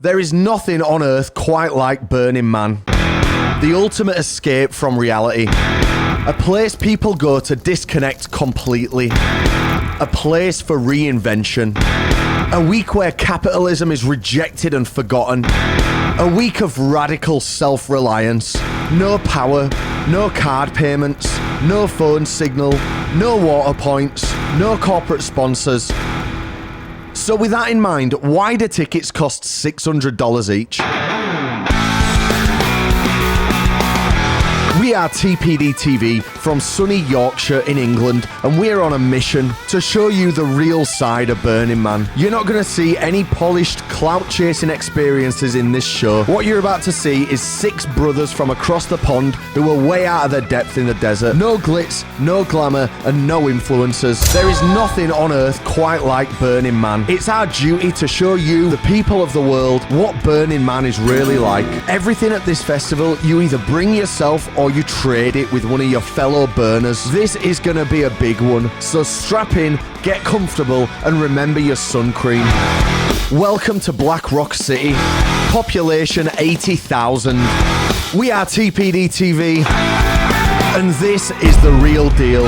There is nothing on earth quite like Burning Man. The ultimate escape from reality. A place people go to disconnect completely. A place for reinvention. A week where capitalism is rejected and forgotten. A week of radical self-reliance. No power, no card payments, no phone signal, no water points, no corporate sponsors. So with that in mind, why do tickets cost $600 each? We are TPD TV from sunny Yorkshire in England, and we're on a mission to show you the real side of Burning Man. You're not going to see any polished clout-chasing experiences in this show. What you're about to see is 6 brothers from across the pond who are way out of their depth in the desert. No glitz, no glamour, and no influencers. There is nothing on earth quite like Burning Man. It's our duty to show you, the people of the world, what Burning Man is really like. Everything at this festival, you either bring yourself or you trade it with one of your fellow burners. This is going to be a big one, so strap in, get comfortable, and remember your sun cream. Welcome to Black Rock City. Population 80,000. We are TPD TV, and this is the real deal.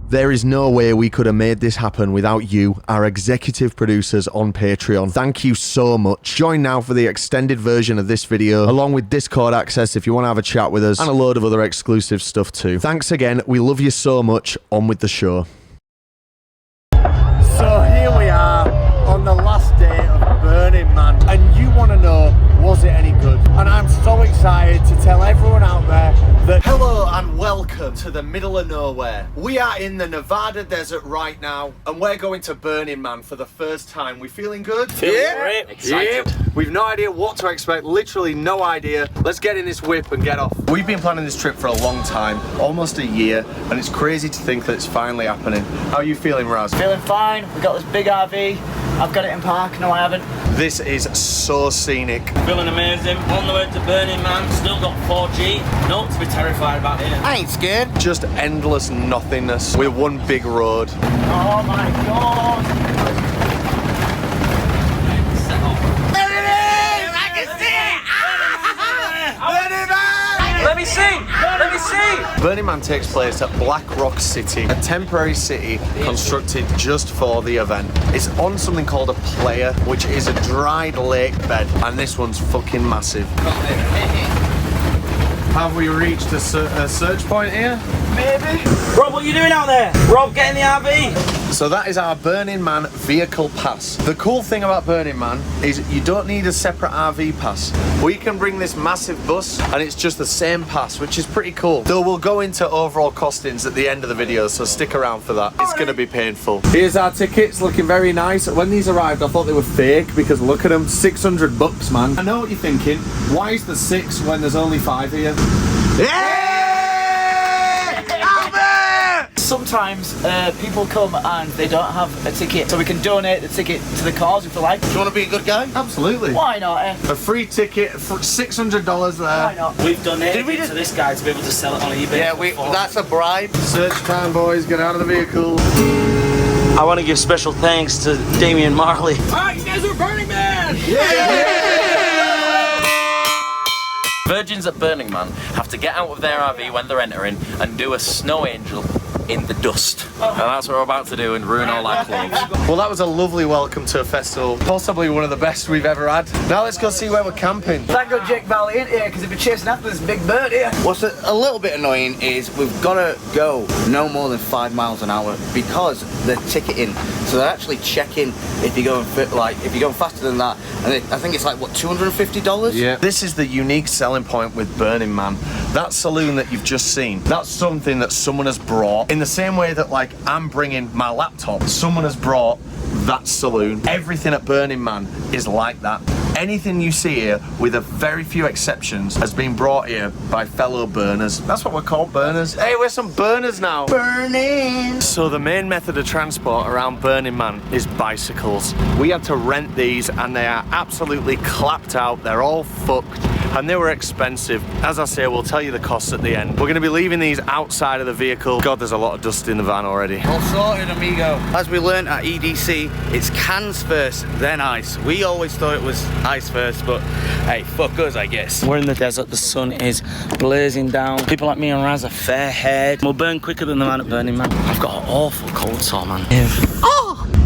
There is no way we could have made this happen without you, our executive producers on Patreon. Thank you so much. Join now for the extended version of this video, along with Discord access if you want to have a chat with us, and a load of other exclusive stuff too. Thanks again. We love you so much. On with the show. So here we are on the last day of Burning Man, and you want to know, was it any good? And I'm so excited to tell everyone out there that hello and welcome to the middle of nowhere. We are in the Nevada desert right now, and we're going to Burning Man for the first time. We feeling good? Feeling great. Excited. Yeah. We've no idea what to expect, literally no idea. Let's get in this whip and get off. We've been planning this trip for a long time, almost a year, and it's crazy to think that it's finally happening. How are you feeling, Raz? Feeling fine. We got this big RV. I've got it in park. No, I haven't. This is so scenic. Feeling amazing. On the way to Burning Man. Still got 4G. Not to be terrified about here. I ain't scared. Just endless nothingness with one big road. Oh my god. There it is! I can see it! Burning Man! Let me see! Let me see! Burning Man takes place at Black Rock City, a temporary city constructed just for the event. It's on something called a Playa, which is a dried lake bed, and this one's fucking massive. Have we reached a search point here? Maybe. Rob, what are you doing out there? Rob, get in the RV! So that is our Burning Man vehicle pass. The cool thing about Burning Man is you don't need a separate RV pass. We can bring this massive bus and it's just the same pass, which is pretty cool. Though we'll go into overall costings at the end of the video, so stick around for that. It's going to be painful. Here's our tickets, looking very nice. When these arrived, I thought they were fake because look at them, $600, man. I know what you're thinking. Why is there 6 when there's only 5 here? Yeah! Sometimes people come and they don't have a ticket, so we can donate the ticket to the cause if they like. Do you want to be a good guy? Absolutely. Why not, eh? A free ticket for $600 there. Why not? We've donated it to this guy to be able to sell it on eBay. Yeah, that's a bribe. Search time, boys. Get out of the vehicle. I want to give special thanks to Damian Marley. Alright, you guys are Burning Man! Virgins at Burning Man have to get out of their RV when they're entering and do a snow angel in the dust. And that's what we're about to do and ruin all our clothes. Well, that was a lovely welcome to a festival. Possibly one of the best we've ever had. Now let's go see where we're camping. Thank God Jake Valley ain't here, because if you're chasing after this big bird here. What's a little bit annoying is we've got to go no more than 5 miles an hour because they're ticketing. So they're actually checking if you're going if you're going faster than that. And I think it's like what, $250? Yeah. This is the unique selling point with Burning Man. That saloon that you've just seen, that's something that someone has brought. In the same way that like I'm bringing my laptop, someone has brought that saloon. Everything at Burning Man is like that. Anything you see here, with a very few exceptions, has been brought here by fellow burners. That's what we're called, burners. Hey, we're some burners now. Burning. So the main method of transport around Burning Man is bicycles. We had to rent these and they are absolutely clapped out. They're all fucked and they were expensive. As I say, we'll tell you the costs at the end. We're going to be leaving these outside of the vehicle. God, there's a lot of dust in the van already. All sorted, amigo. As we learned at EDC, it's cans first, then ice. We always thought it was ice first, but hey, fuck us, I guess. We're in the desert, the sun is blazing down. People like me and Raz are fair-haired. We'll burn quicker than the man at Burning Man. I've got an awful cold sore, man.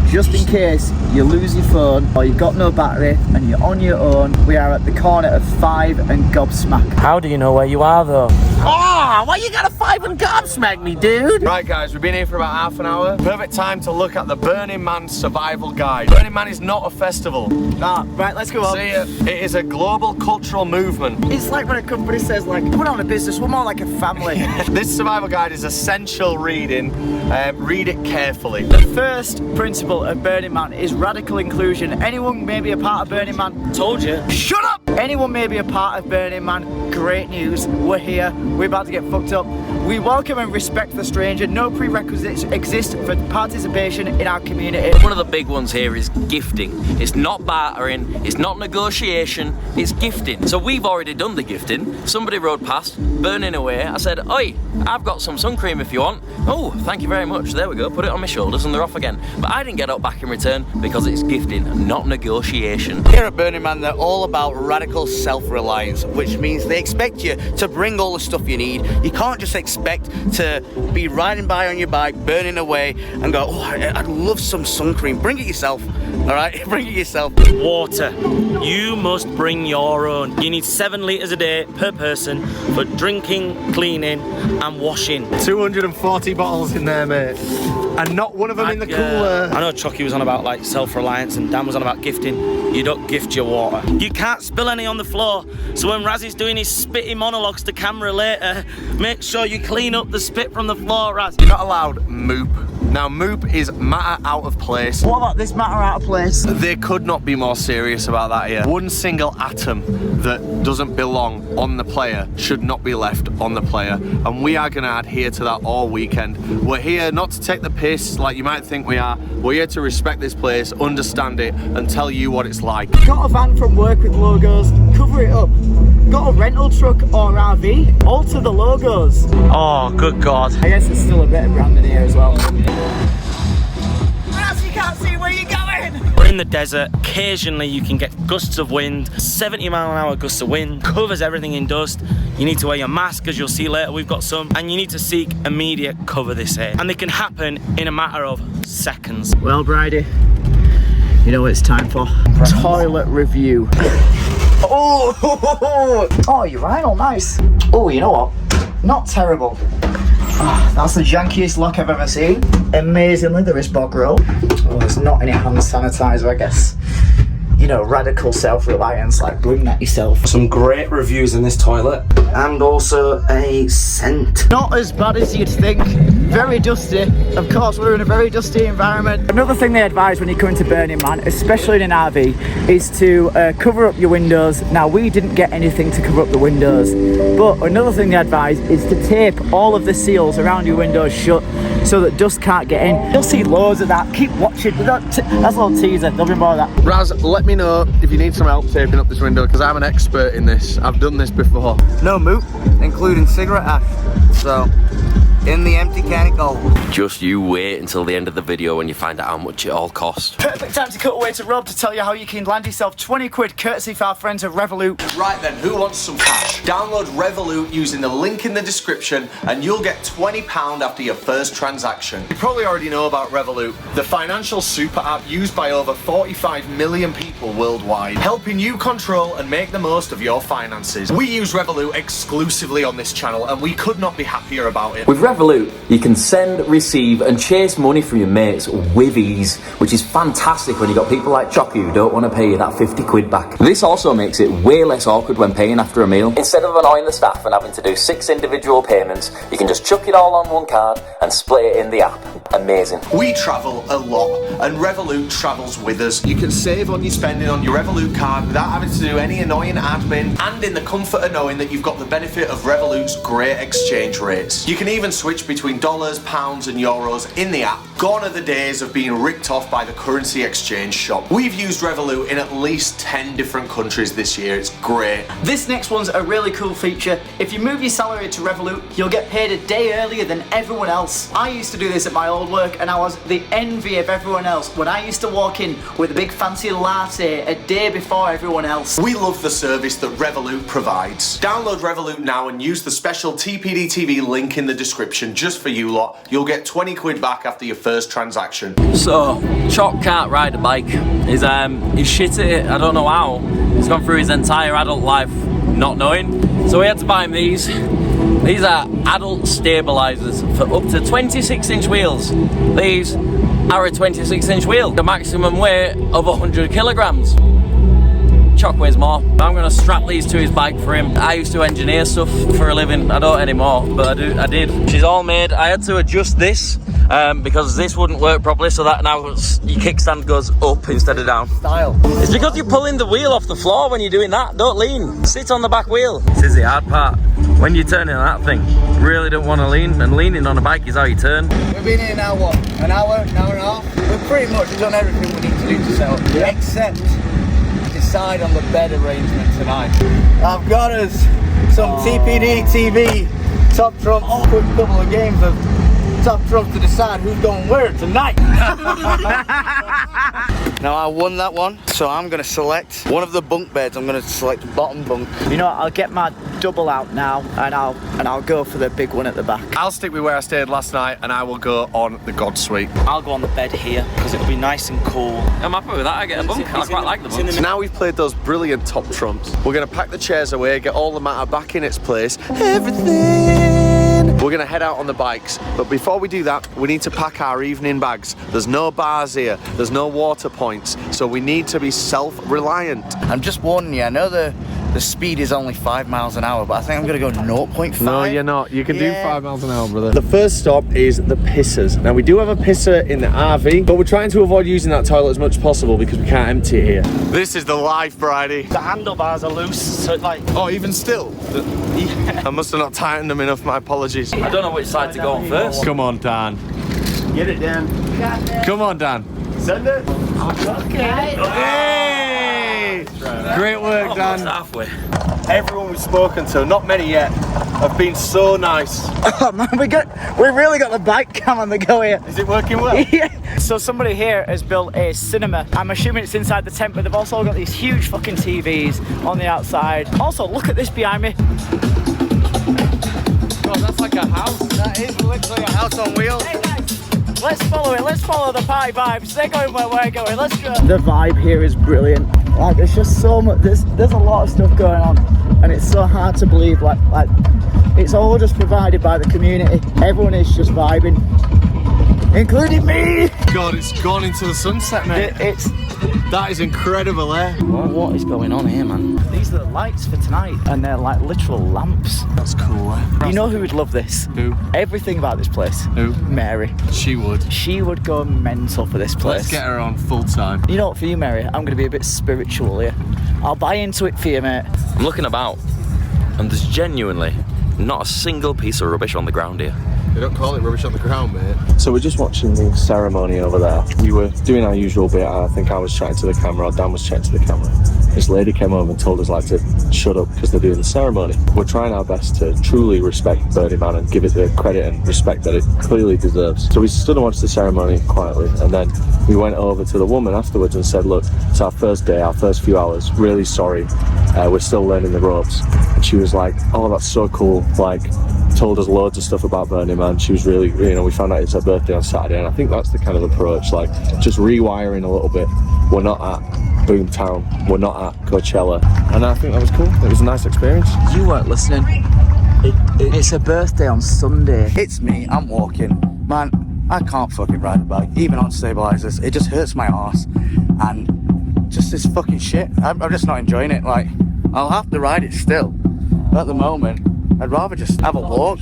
Just in case you lose your phone or you've got no battery and you're on your own, we are at the corner of 5 and Gobsmack. How do you know where you are, though? Oh, why you gotta 5 and gobsmack me, dude? Right, guys, we've been here for about half an hour. Perfect time to look at the Burning Man survival guide. Burning Man is not a festival. Ah, right, let's go on. See ya. It is a global cultural movement. It's like when a company says, like, we're not a business, we're more like a family. This survival guide is essential reading. Read it carefully. The first principle of Burning Man is radical inclusion. Anyone may be a part of Burning Man. Told you. Shut up! Anyone may be a part of Burning Man. Great news. We're here. We're about to get fucked up. We welcome and respect the stranger. No prerequisites exist for participation in our community. One of the big ones here is gifting. It's not bartering, it's not negotiation, it's gifting. So we've already done the gifting. Somebody rode past, burning away. I said, oi, I've got some sun cream if you want. Oh, thank you very much. There we go. Put it on my shoulders and they're off again. But I didn't get up back in return because it's gifting, not negotiation. Here at Burning Man, they're all about radical self-reliance, which means they expect you to bring all the stuff you need. You can't just expect to be riding by on your bike, burning away, and go, oh, I'd love some sun cream. Bring it yourself, all right? Bring it yourself. Water. You must bring your own. You need 7 litres a day per person for drinking, cleaning, and washing. 240 bottles in there, mate. And not one of them in the cooler. I know Chucky was on about like self-reliance and Dan was on about gifting. You don't gift your water. You can't spill any on the floor. So when Razzy's doing his spitty monologues to camera later, make sure you clean up the spit from the floor, Raz. You're not allowed moop. Now, moop is matter out of place. What about this matter out of place? They could not be more serious about that here. One single atom that doesn't belong on the player should not be left on the player. And we are going to adhere to that all weekend. We're here not to take the piss like you might think we are. We're here to respect this place, understand it, and tell you what it's like. Got a van from work with logos, cover it up. Got a rental truck or RV, alter the logos. Oh, good God. I guess it's still a bit of branding here as well. As you can't see where you're going. We're in the desert. Occasionally you can get gusts of wind, 70-mile-an-hour gusts of wind, covers everything in dust. You need to wear your mask, as you'll see later, we've got some, and you need to seek immediate cover this here. And they can happen in a matter of seconds. Well, Bridie, you know what it's time for? Toilet review. Oh, urinal, nice. Oh, you know what? Not terrible. Oh, that's the jankiest look I've ever seen. Amazingly, there is bog roll. Oh, there's not any hand sanitizer, I guess. You know, radical self-reliance, like bring that yourself. Some great reviews in this toilet. And also a scent. Not as bad as you'd think. Very dusty. Of course, we're in a very dusty environment. Another thing they advise when you come into Burning Man, especially in an RV, is to cover up your windows. Now, we didn't get anything to cover up the windows, but another thing they advise is to tape all of the seals around your windows shut so that dust can't get in. You'll see loads of that. Keep watching. That's a little teaser. Don't be more of that. Raz, let me know if you need some help taping up this window, because I'm an expert in this. I've done this before. No moop, including cigarette ash. So, in the empty can it goes. Just you wait until the end of the video when you find out how much it all costs. Perfect time to cut away to Rob to tell you how you can land yourself 20 quid courtesy for our friends at Revolut. Right then, who wants some cash? Download Revolut using the link in the description and you'll get £20 after your first transaction. You probably already know about Revolut, the financial super app used by over 45 million people worldwide, helping you control and make the most of your finances. We use Revolut exclusively on this channel and we could not be happier about it. With Revolut, you can send, receive and chase money from your mates with ease, which is fantastic when you've got people like Chucky who don't want to pay you that 50 quid back. This also makes it way less awkward when paying after a meal. Instead of annoying the staff and having to do 6 individual payments, you can just chuck it all on one card and split it in the app. amazing. We travel a lot, and Revolut travels with us. You can save on your spending on your Revolut card without having to do any annoying admin, and in the comfort of knowing that you've got the benefit of Revolut's great exchange rates. You can even switch between dollars, pounds and euros in the app. Gone are the days of being ripped off by the currency exchange shop. We've used Revolut in at least 10 different countries this year. It's great. This next one's a really cool feature. If you move your salary to Revolut, you'll get paid a day earlier than everyone else. I used to do this at my old work, and I was the envy of everyone else when I used to walk in with a big fancy latte a day before everyone else. We love the service that Revolut provides. Download Revolut now and use the special TPD TV link in the description just for you lot. You'll get 20 quid back after your first transaction. So, Chalk can't ride a bike. He's shit at it. I don't know how. He's gone through his entire adult life not knowing. So we had to buy him these. These are adult stabilisers for up to 26-inch wheels. These are a 26-inch wheel. The maximum weight of 100 kilograms. Chalk weighs more. I'm gonna strap these to his bike for him. I used to engineer stuff for a living. I don't anymore, but I did. She's all made. I had to adjust this because this wouldn't work properly, so that now your kickstand goes up instead of down. Style. It's because you're pulling the wheel off the floor when you're doing that. Don't lean. Sit on the back wheel. This is the hard part. When you're turning that thing, you really don't want to lean, and leaning on a bike is how you turn. We've been here now, what? An hour and a half? We've pretty much done everything we need to do to set up, except decide on the bed arrangement tonight. I've got us some TPD TV top trumps, quick couple of games of top trumps to decide who's going where tonight. Now I won that one, so I'm going to select one of the bunk beds. I'm going to select bottom bunk. You know what, I'll get my double out now, and I'll go for the big one at the back. I'll stick with where I stayed last night, and I will go on the God Suite. I'll go on the bed here because it'll be nice and cool. I'm happy with that. I get a bunk. I quite like the bunk. So now we've played those brilliant top trumps, we're going to pack the chairs away, get all the matter back in its place. Everything! We're going to head out on the bikes, but before we do that, we need to pack our evening bags. There's no bars here, there's no water points, so we need to be self-reliant. I'm just warning you, I know the speed is only 5 miles an hour, but I think I'm going to go 0.5. No, you're not. You can do 5 miles an hour, brother. The first stop is the pissers. Now, we do have a pisser in the RV, but we're trying to avoid using that toilet as much as possible because we can't empty it here. This is the life, Bridie. The handlebars are loose, so it's like... Oh, even still? Yeah. I must have not tightened them enough, my apologies. I don't know which side to go on first. Come on, Dan. Get it, Dan. Come on, Dan. Send it. Okay. Hey! Great work, Dan. Halfway. Everyone we've spoken to, not many yet, have been so nice. Oh man, we really got the bike cam on the go here. Is it working well? Yeah. So somebody here has built a cinema. I'm assuming it's inside the tent, but they've also got these huge fucking TVs on the outside. Also, look at this behind me. God, that's like a house. That is literally a house on wheels. Hey guys, let's follow it. Let's follow the party vibes. They're going where we're going. Let's go. The vibe here is brilliant. Like, there's just so much. There's a lot of stuff going on, and it's so hard to believe. Like it's all just provided by the community. Everyone is just vibing, including me. God, it's gone into the sunset, mate. That is incredible, eh? What is going on here, man? These are the lights for tonight, and they're like literal lamps. That's cool, eh? You know who would love this? Who? Everything about this place. Who? Mary. She would. She would go mental for this place. Let's get her on full time. You know what, for you, Mary, I'm going to be a bit spiritual here. I'll buy into it for you, mate. I'm looking about, and there's genuinely not a single piece of rubbish on the ground here. They don't call it rubbish on the ground, mate. So we're just watching the ceremony over there. We were doing our usual bit. I think I was chatting to the camera, or Dan was chatting to the camera. This lady came over and told us like to shut up because they're doing the ceremony. We're trying our best to truly respect Burning Man and give it the credit and respect that it clearly deserves. So we stood and watched the ceremony quietly, and then we went over to the woman afterwards and said, look, it's our first day, our first few hours, really sorry. We're still learning the ropes. And she was like, oh, that's so cool. Like, told us loads of stuff about Burning Man. She was really, you know, we found out it's her birthday on Saturday, and I think that's the kind of approach, like just rewiring a little bit. We're not at Boomtown, we're not at Coachella, and I think that was cool. It was a nice experience. You weren't listening. It's her birthday on Sunday. It's me, I'm walking. Man, I can't fucking ride a bike, even on stabilizers. It just hurts my arse. And just this fucking shit. I'm just not enjoying it. Like, I'll have to ride it still. But at the moment, I'd rather just have a walk.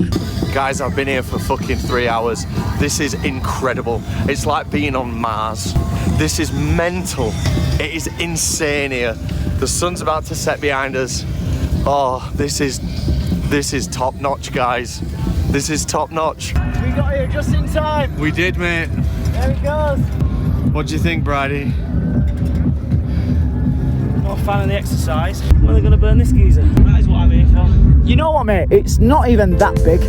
Guys, I've been here for fucking 3 hours. This is incredible. It's like being on Mars. This is mental. It is insane here. The sun's about to set behind us. Oh, this is top notch, guys. This is top notch. We got here just in time. We did, mate. There it goes. What do you think, Bridie? Not a fan of the exercise. When are they going to burn this geezer? That is what I'm here for. You know what, mate? It's not even that big.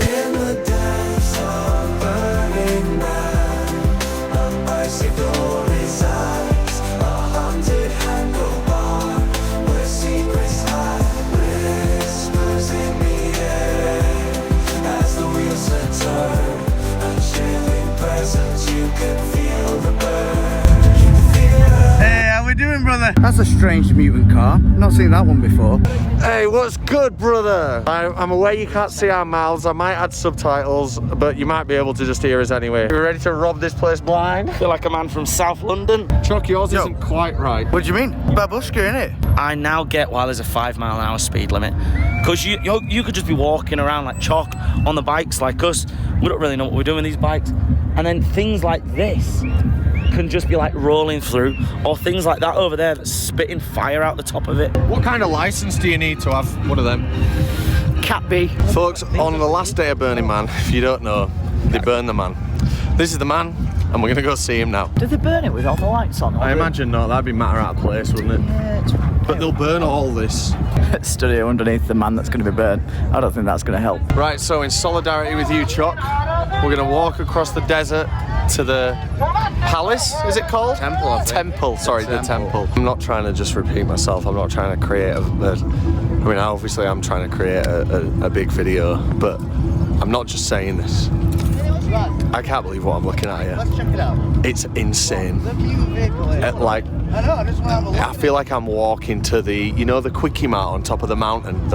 Hey, how we doing, brother? That's a strange mutant car. Not seen that one before. Hey, what's good, brother? I'm aware you can't see our mouths. I might add subtitles, but you might be able to just hear us anyway. You ready to rob this place blind? I feel like a man from South London. Chuck, yours isn't quite right. What do you mean? Babushka, innit? I now get why there's a 5 mile an hour speed limit. Because you could just be walking around like chalk on the bikes like us. We don't really know what we're doing with these bikes. And then things like this can just be like rolling through, or things like that over there that's spitting fire out the top of it. What kind of license do you need to have one of them? Cat B. Folks, on the last day of Burning Man, if you don't know, they burn the man. This is the man, and we're gonna go see him now. Did they burn it with all the lights on? I imagine not, that'd be matter out of place, wouldn't it? Yeah, But they'll burn all this. study underneath the man that's going to be burned. I don't think that's going to help. Right, so in solidarity with you, Chuck, we're gonna walk across the desert to the palace, is it called? Temple, I think. Temple, sorry, the temple. I'm not trying to just repeat myself, I'm not trying to create obviously I'm trying to create a big video, but I'm not just saying this. I can't believe what I'm looking at here. Let's check it out. It's insane. I feel like I'm walking to the quickie mart on top of the mountain,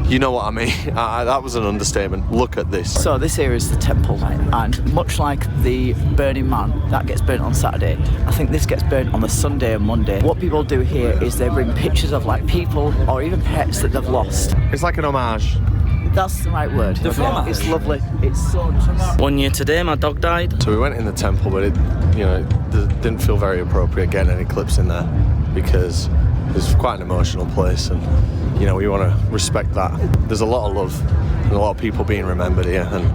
you know what I mean? That was an understatement. Look at this. So this here is the temple, and much like the Burning Man, that gets burnt on Saturday, I think this gets burnt on the Sunday and Monday. What people do here is they bring pictures of like people or even pets that they've lost. It's like an homage. That's the right word. It's lovely. It's so nice. 1 year today, my dog died. So we went in the temple, but it didn't feel very appropriate getting any clips in there because it's quite an emotional place, and we want to respect that. There's a lot of love and a lot of people being remembered here, and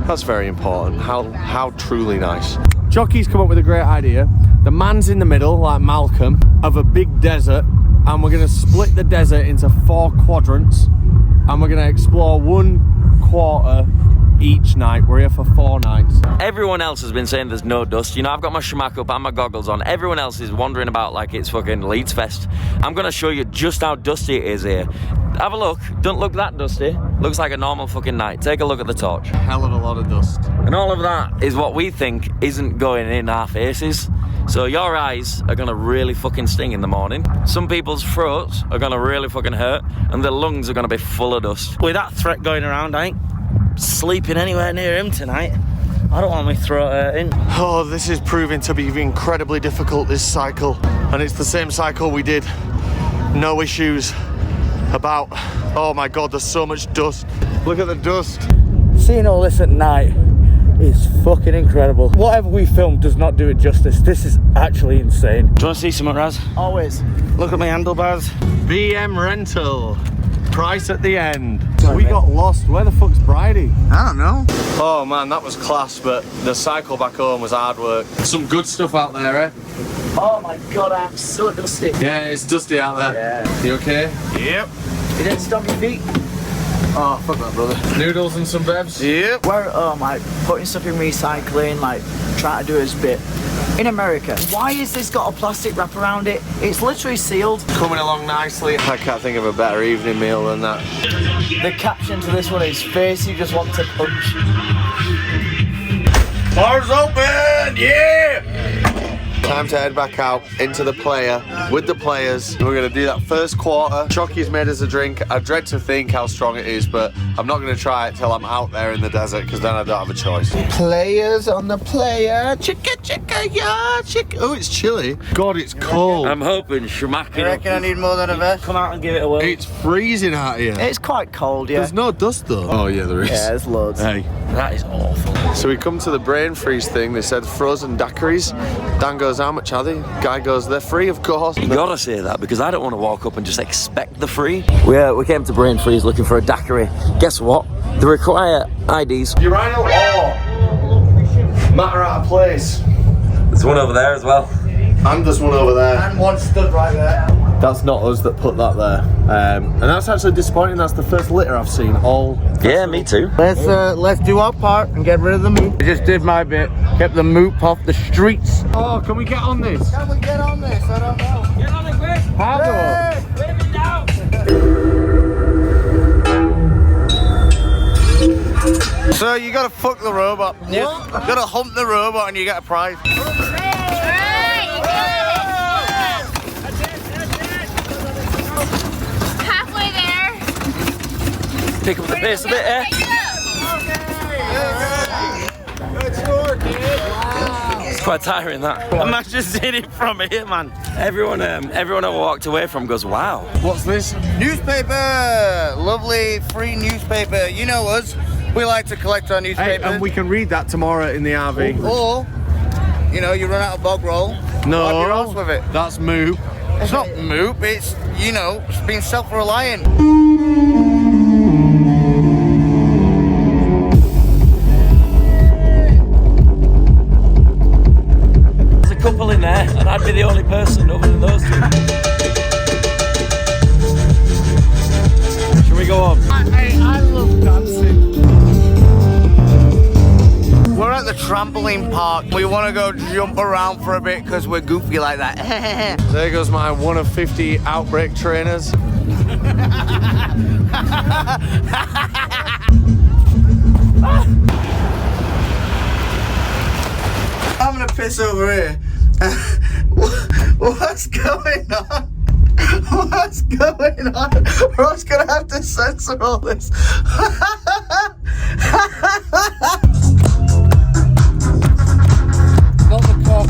that's very important. How truly nice. Jockey's come up with a great idea. The man's in the middle, like Malcolm, of a big desert, and we're going to split the desert into 4 quadrants, and we're going to explore 1 quarter each night. We're here for 4 nights. Everyone else has been saying there's no dust. I've got my schmack up and my goggles on. Everyone else is wandering about like it's fucking Leeds Fest. I'm gonna show you just how dusty it is here. Have a look. Don't look that dusty. Looks like a normal fucking night. Take a look at the torch. Hell of a lot of dust. And all of that is what we think isn't going in our faces. So your eyes are gonna really fucking sting in the morning. Some people's throats are gonna really fucking hurt, and their lungs are gonna be full of dust. With that threat going around, I ain't sleeping anywhere near him tonight. I don't want my throat hurting. Oh, this is proving to be incredibly difficult, this cycle. And it's the same cycle we did. No issues about, oh my God, there's so much dust. Look at the dust. Seeing all this at night is fucking incredible. Whatever we filmed does not do it justice. This is actually insane. Do you want to see something, Raz? Always. Look at my handlebars. BM rental. Price at the end. We got lost. Where the fuck's Bridie? I don't know. Oh man, that was class, but the cycle back home was hard work. Some good stuff out there, eh? Oh my God, I'm so dusty. Yeah, it's dusty out there. Yeah. You okay? Yep. You didn't stomp your feet? Oh, fuck that, brother. Noodles and some bevs? Yep. We're at home, like, putting stuff in recycling, like, trying to do his bit. In America, why has this got a plastic wrap around it? It's literally sealed. Coming along nicely. I can't think of a better evening meal than that. The caption to this one is face you just want to punch. Bars open! Yeah! Time to head back out into the Playa with the players. We're going to do that first quarter. Chucky's made us a drink. I dread to think how strong it is, but I'm not going to try it till I'm out there in the desert, because then I don't have a choice. Players on the Playa. Chicka, chicka, yeah, chicka. Oh, it's chilly. God, it's cold. I'm hoping Schumacher. You reckon I need more than a vest? Come out and give it a whirl. It's freezing out here. It's quite cold, yeah. There's no dust though. Oh yeah, there is. Yeah, there's loads. Hey. That is awful. So we come to the brain freeze thing. They said frozen daiquiris. Dan goes, how much are they? Guy goes, they're free, of course. You gotta say that, because I don't want to walk up and just expect the free. We came to Brain Freeze looking for a daiquiri. Guess what? They require IDs. Urinal or matter out of place. There's one over there as well. And there's one over there. And one stood right there. That's not us that put that there. And that's actually disappointing. That's the first litter I've seen all. Yeah, me too. Let's do our part and get rid of the moop. I just did my bit. Kept the moop off the streets. Oh, can we get on this? Can we get on this? I don't know. Get on it, quick. How do? Wave it down. So you gotta fuck the robot. You gotta hump the robot and you get a prize. Halfway there. Pick up the pace a bit, eh? It's quite tiring, that. Imagine seeing it from here, man. Everyone I walked away from goes, wow. What's this? Newspaper! Lovely free newspaper. You know us. We like to collect our Hey, newspaper. and we can read that tomorrow in the RV. Or, you know, you run out of bog roll. No, Wipe your ass with it. that's moop. It's not moop, it's, you know, it's being self-reliant. There's a couple in there, and I'd be the only person other than those two. Should we go on? Hey, I love dancing. We're at the trampoline park. We want to go jump around for a bit because we're goofy like that. There goes my 1 of 50 outbreak trainers. I'm gonna piss over here. What's going on? What's going on? Ross gonna have to censor all this.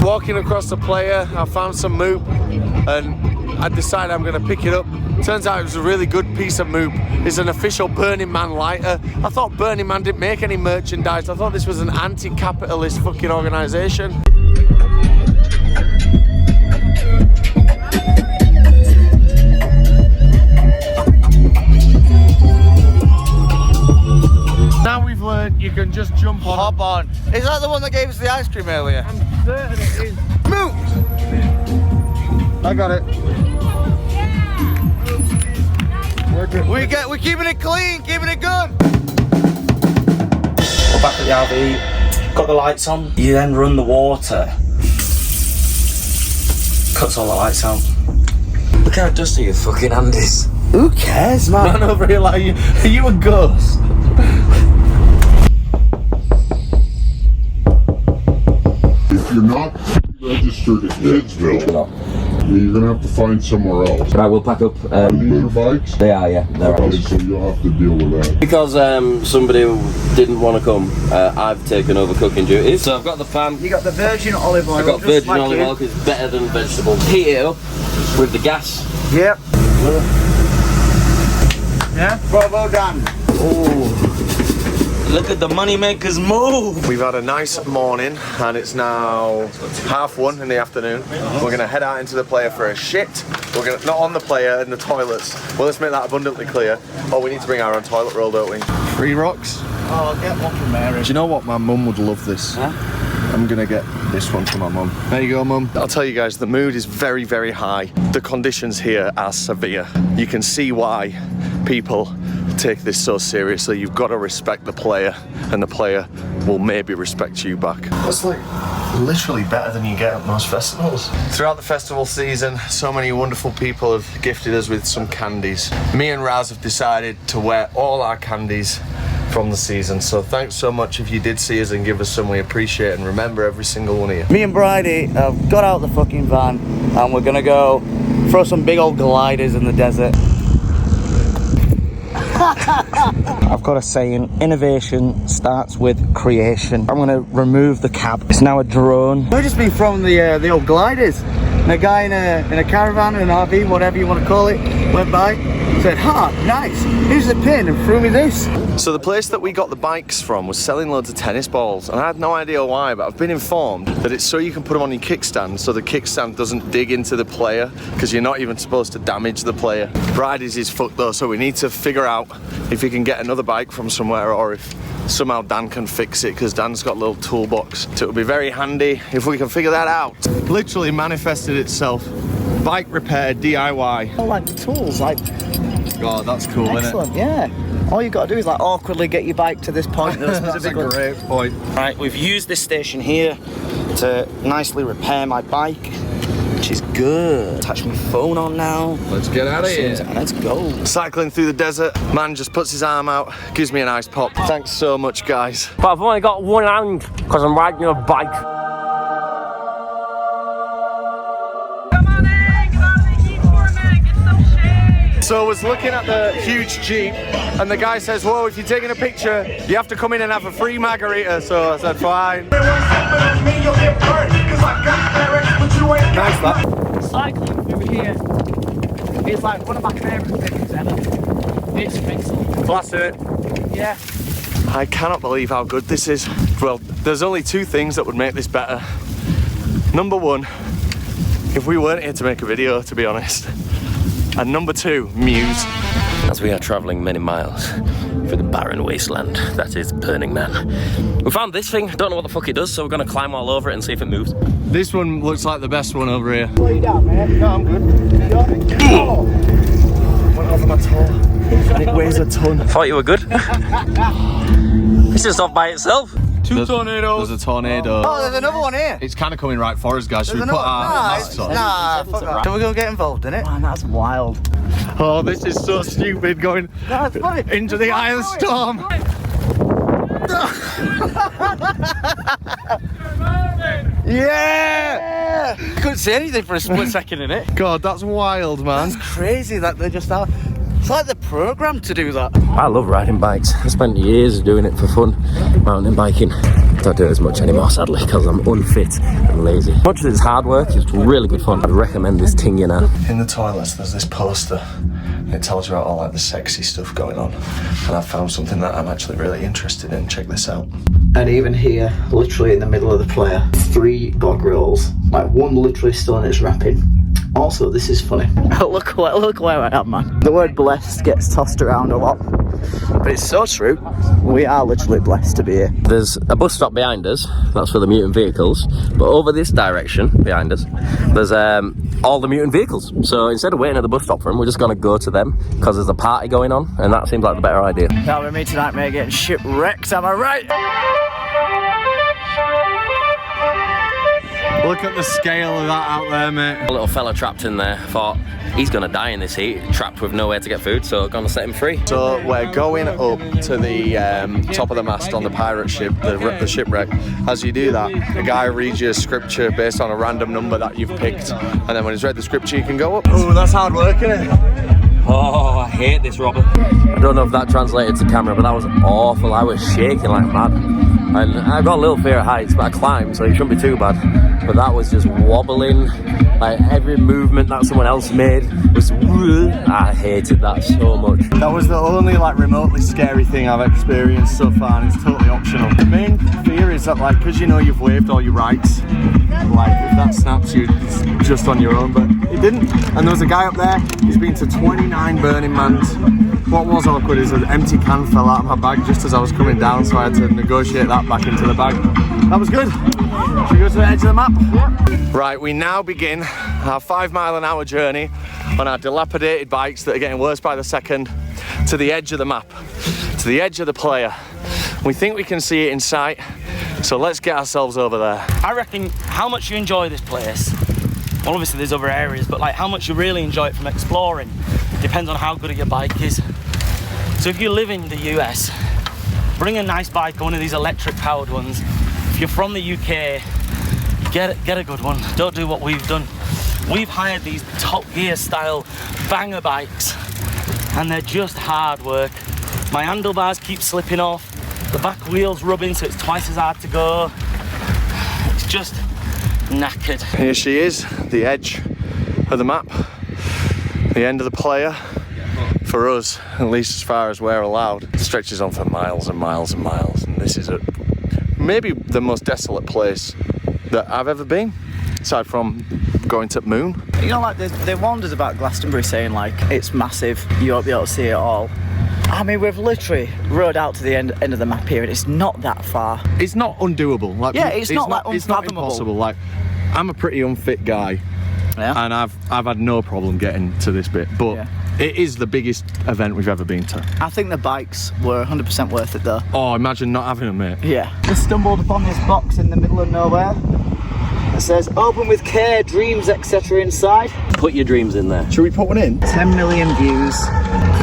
Walking across the Playa, I found some moop and I decided I'm going to pick it up. Turns out it was a really good piece of moop. It's an official Burning Man lighter. I thought Burning Man didn't make any merchandise. I thought this was an anti-capitalist fucking organisation. Now we've learned you can just jump on. Hop on. Is that the one that gave us the ice cream earlier? I'm certain it is. Move! I got it. We're keeping it clean, keeping it good. We're back at the RV. Got the lights on. You then run the water. Cuts all the lights out. Look how dusty your fucking hand is. Who cares, man? Man over here like, are you a ghost? If you're not registered at Leedsville, you're gonna have to find somewhere else. Right, we'll pack up. Are these your bikes? They are, yeah. They're Okay, right. so you'll have to deal with that. Because somebody didn't want to come, I've taken over cooking duties. So I've got the pan. You got the virgin olive oil. I've got just virgin like olive you. oil because it's better than vegetables. Heat it up with the gas. Yep. Yeah? Bravo, Dan. Look at the money makers move. We've had a nice morning and it's now 1:30 in the afternoon. We're gonna head out into the Playa for a shit. We're gonna, not on the Playa, in the toilets. Well, let's make that abundantly clear. Oh, we need to bring our own toilet roll, don't we? 3 rocks. Oh, I'll get one from Mary. Do you know what? My mum would love this. Huh? I'm gonna get this one for my mum. There you go, mum. I'll tell you guys, the mood is very, very high. The conditions here are severe. You can see why people take this so seriously. You've got to respect the Playa, and the Playa will maybe respect you back. That's like literally better than you get at most festivals. Throughout the festival season, so many wonderful people have gifted us with some candies. Me and Raz have decided to wear all our candies from the season. So thanks so much if you did see us and give us some. We appreciate it, and remember every single one of you. Me and Bridie have got out the fucking van and we're gonna go throw some big old gliders in the desert. I've got a saying, innovation starts with creation. I'm gonna remove the cab. It's now a drone. We've just been throwing the old gliders. And a guy in a caravan or an RV, whatever you want to call it, went by, said, "Ha, nice, here's the pin," and threw me this. So the place that we got the bikes from was selling loads of tennis balls, and I had no idea why, but I've been informed that it's so you can put them on your kickstand, so the kickstand doesn't dig into the Playa, because you're not even supposed to damage the Playa. Bridie's is fucked though, so we need to figure out if we can get another bike from somewhere, or if somehow Dan can fix it, because Dan's got a little toolbox. So it would be very handy if we can figure that out. Literally manifested itself. Bike repair DIY. Oh, like tools, like. God, that's cool, Excellent, isn't it? Yeah. All you got to do is like awkwardly get your bike to this point. That's a great point. Right, we've used this station here to nicely repair my bike, which is good. Attach my phone on now. Let's get out of here. Let's go. Cycling through the desert, man just puts his arm out, gives me a nice pop. Thanks so much, guys. But I've only got one hand because I'm riding a bike. So I was looking at the huge Jeep, and the guy says, whoa, if you're taking a picture, you have to come in and have a free margarita. So I said, fine. Nice, that. Cycling through here is like one of my favourite things ever. It's excellent. Class in it. Yeah. I cannot believe how good this is. Well, there's only two things that would make this better. Number one, if we weren't here to make a video, to be honest. And number two, Muse. As we are travelling many miles through the barren wasteland that is Burning Man, we found this thing. Don't know what the fuck it does, so we're going to climb all over it and see if it moves. This one looks like the best one over here. Slow you down, man. No, I'm good. Went over my toe, and it weighs a ton. Thought you were good. It's just off by itself. Two tornadoes. There's a tornado. Oh, there's another one here. It's kind of coming right for us, guys. Should we put our masks on? Nah, fuck that. Can we go get involved in it? Man, that's wild. Oh, this is so stupid going into the eye of the storm. Yeah! Couldn't see anything for a split second in it. God, that's wild, man. That's crazy that they just are. It's like they're programmed to do that. I love riding bikes. I spent years doing it for fun, mountain biking. Don't do it as much anymore, sadly, because I'm unfit and lazy. Much as it's hard work, it's really good fun. I'd recommend this thing, you know. In the toilets, there's this poster. It tells you about all like the sexy stuff going on. And I've found something that I'm actually really interested in. Check this out. And even here, literally in the middle of the Playa, 3 bog rolls. Like one literally still in its wrapping. Also, this is funny. look where I am, man. The word blessed gets tossed around a lot, but it's so true. We are literally blessed to be here. There's a bus stop behind us, that's for the mutant vehicles, but over this direction, behind us, there's all the mutant vehicles. So instead of waiting at the bus stop for them, we're just going to go to them, because there's a party going on, and that seems like the better idea. Now with me tonight, mate, getting shipwrecked, am I right? Look at the scale of that out there, mate. A little fella trapped in there. Thought he's gonna die in this heat, trapped with nowhere to get food, so gonna set him free. So we're going up to the top of the mast on the pirate ship, the shipwreck. As you do that, a guy reads you a scripture based on a random number that you've picked, and then when he's read the scripture, you can go up. Oh, that's hard work, isn't it? Oh, I hate this, Robert. I don't know if that translated to camera, but that was awful. I was shaking like mad. And I've got a little fear of heights, but I climbed, so it shouldn't be too bad. But that was just wobbling. Like every movement that someone else made was. I hated that so much. That was the only like remotely scary thing I've experienced so far, and it's totally optional. The main fear is that like, because you know you've waived all your rights, like if that snaps you, it's just on your own, but it didn't. And there was a guy up there, he's been to 29 Burning Mans. What was awkward is an empty can fell out of my bag just as I was coming down, so I had to negotiate that back into the bag. That was good. Should we go to the edge of the map? Yep. Right, we now begin our 5-mile-an-hour journey on our dilapidated bikes that are getting worse by the second to the edge of the map, to the edge of the Playa. We think we can see it in sight, so let's get ourselves over there. I reckon how much you enjoy this place, well obviously there's other areas, but like how much you really enjoy it from exploring depends on how good your bike is. So if you live in the US bring a nice bike, one of these electric powered ones. If you're from the UK, get a good one. Don't do what we've done. We've hired these Top Gear style banger bikes and they're just hard work. My handlebars keep slipping off, the back wheel's rubbing so it's twice as hard to go. It's just knackered. Here she is, the edge of the map, the end of the Playa. For us, at least as far as we're allowed, it stretches on for miles and miles and miles. And this is maybe the most desolate place that I've ever been, aside from going to Moon. You know, like they warned us about Glastonbury saying like it's massive, you won't be able to see it all. I mean, we've literally rode out to the end of the map here and it's not that far. It's not undoable. Like, yeah, it's not like it's not unfathomable. impossible. Like, I'm a pretty unfit guy, yeah, and I've had no problem getting to this bit, but yeah, it is the biggest event we've ever been to. I think the bikes were 100% worth it though. Oh, imagine not having them, mate. Yeah. Just stumbled upon this box in the middle of nowhere. It says open with care, dreams, etc. inside. Put your dreams in there. Should we put one in? 10 million views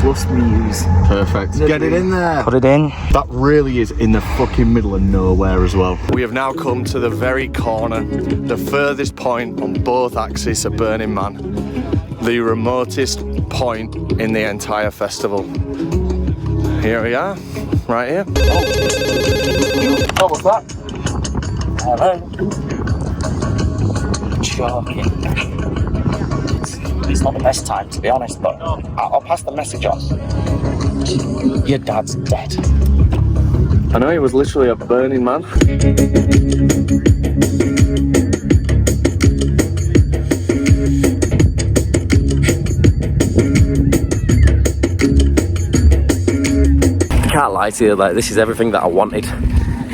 plus views. Perfect. Get it in there. Put it in. That really is in the fucking middle of nowhere as well. We have now come to the very corner, the furthest point on both axes of Burning Man, the remotest point in the entire festival. Here we are, right here. Oh, what's that? Hello. Joking. It's not the best time, to be honest, but I'll pass the message on. Your dad's dead. I know, he was literally a Burning Man. Can't lie to you, like, this is everything that I wanted.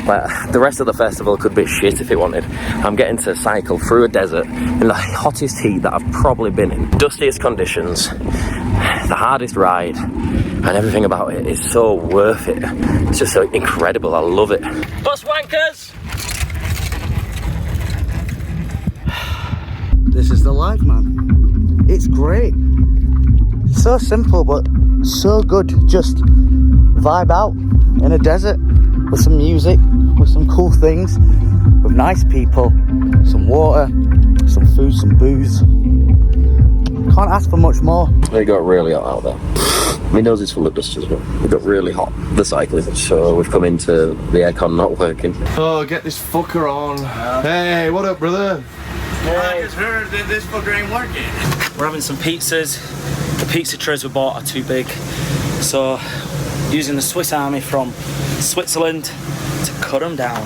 Like, the rest of the festival could be shit if it wanted. I'm getting to cycle through a desert in the hottest heat that I've probably been in. Dustiest conditions, the hardest ride, and everything about it is so worth it. It's just so incredible, I love it. Bus wankers! This is the life, man. It's great. So simple, but so good. Just vibe out in a desert with some music, with some cool things, with nice people, some water, some food, some booze. Can't ask for much more. It got really hot out there. My nose is full of dust as well. It got really hot, the cycling, so we've come into the aircon not working. Oh, get this fucker on. Hey, what up, brother? I just heard that this fucker ain't working. We're having some pizzas. The pizza trays we bought are too big, so using the Swiss Army from Switzerland to cut them down.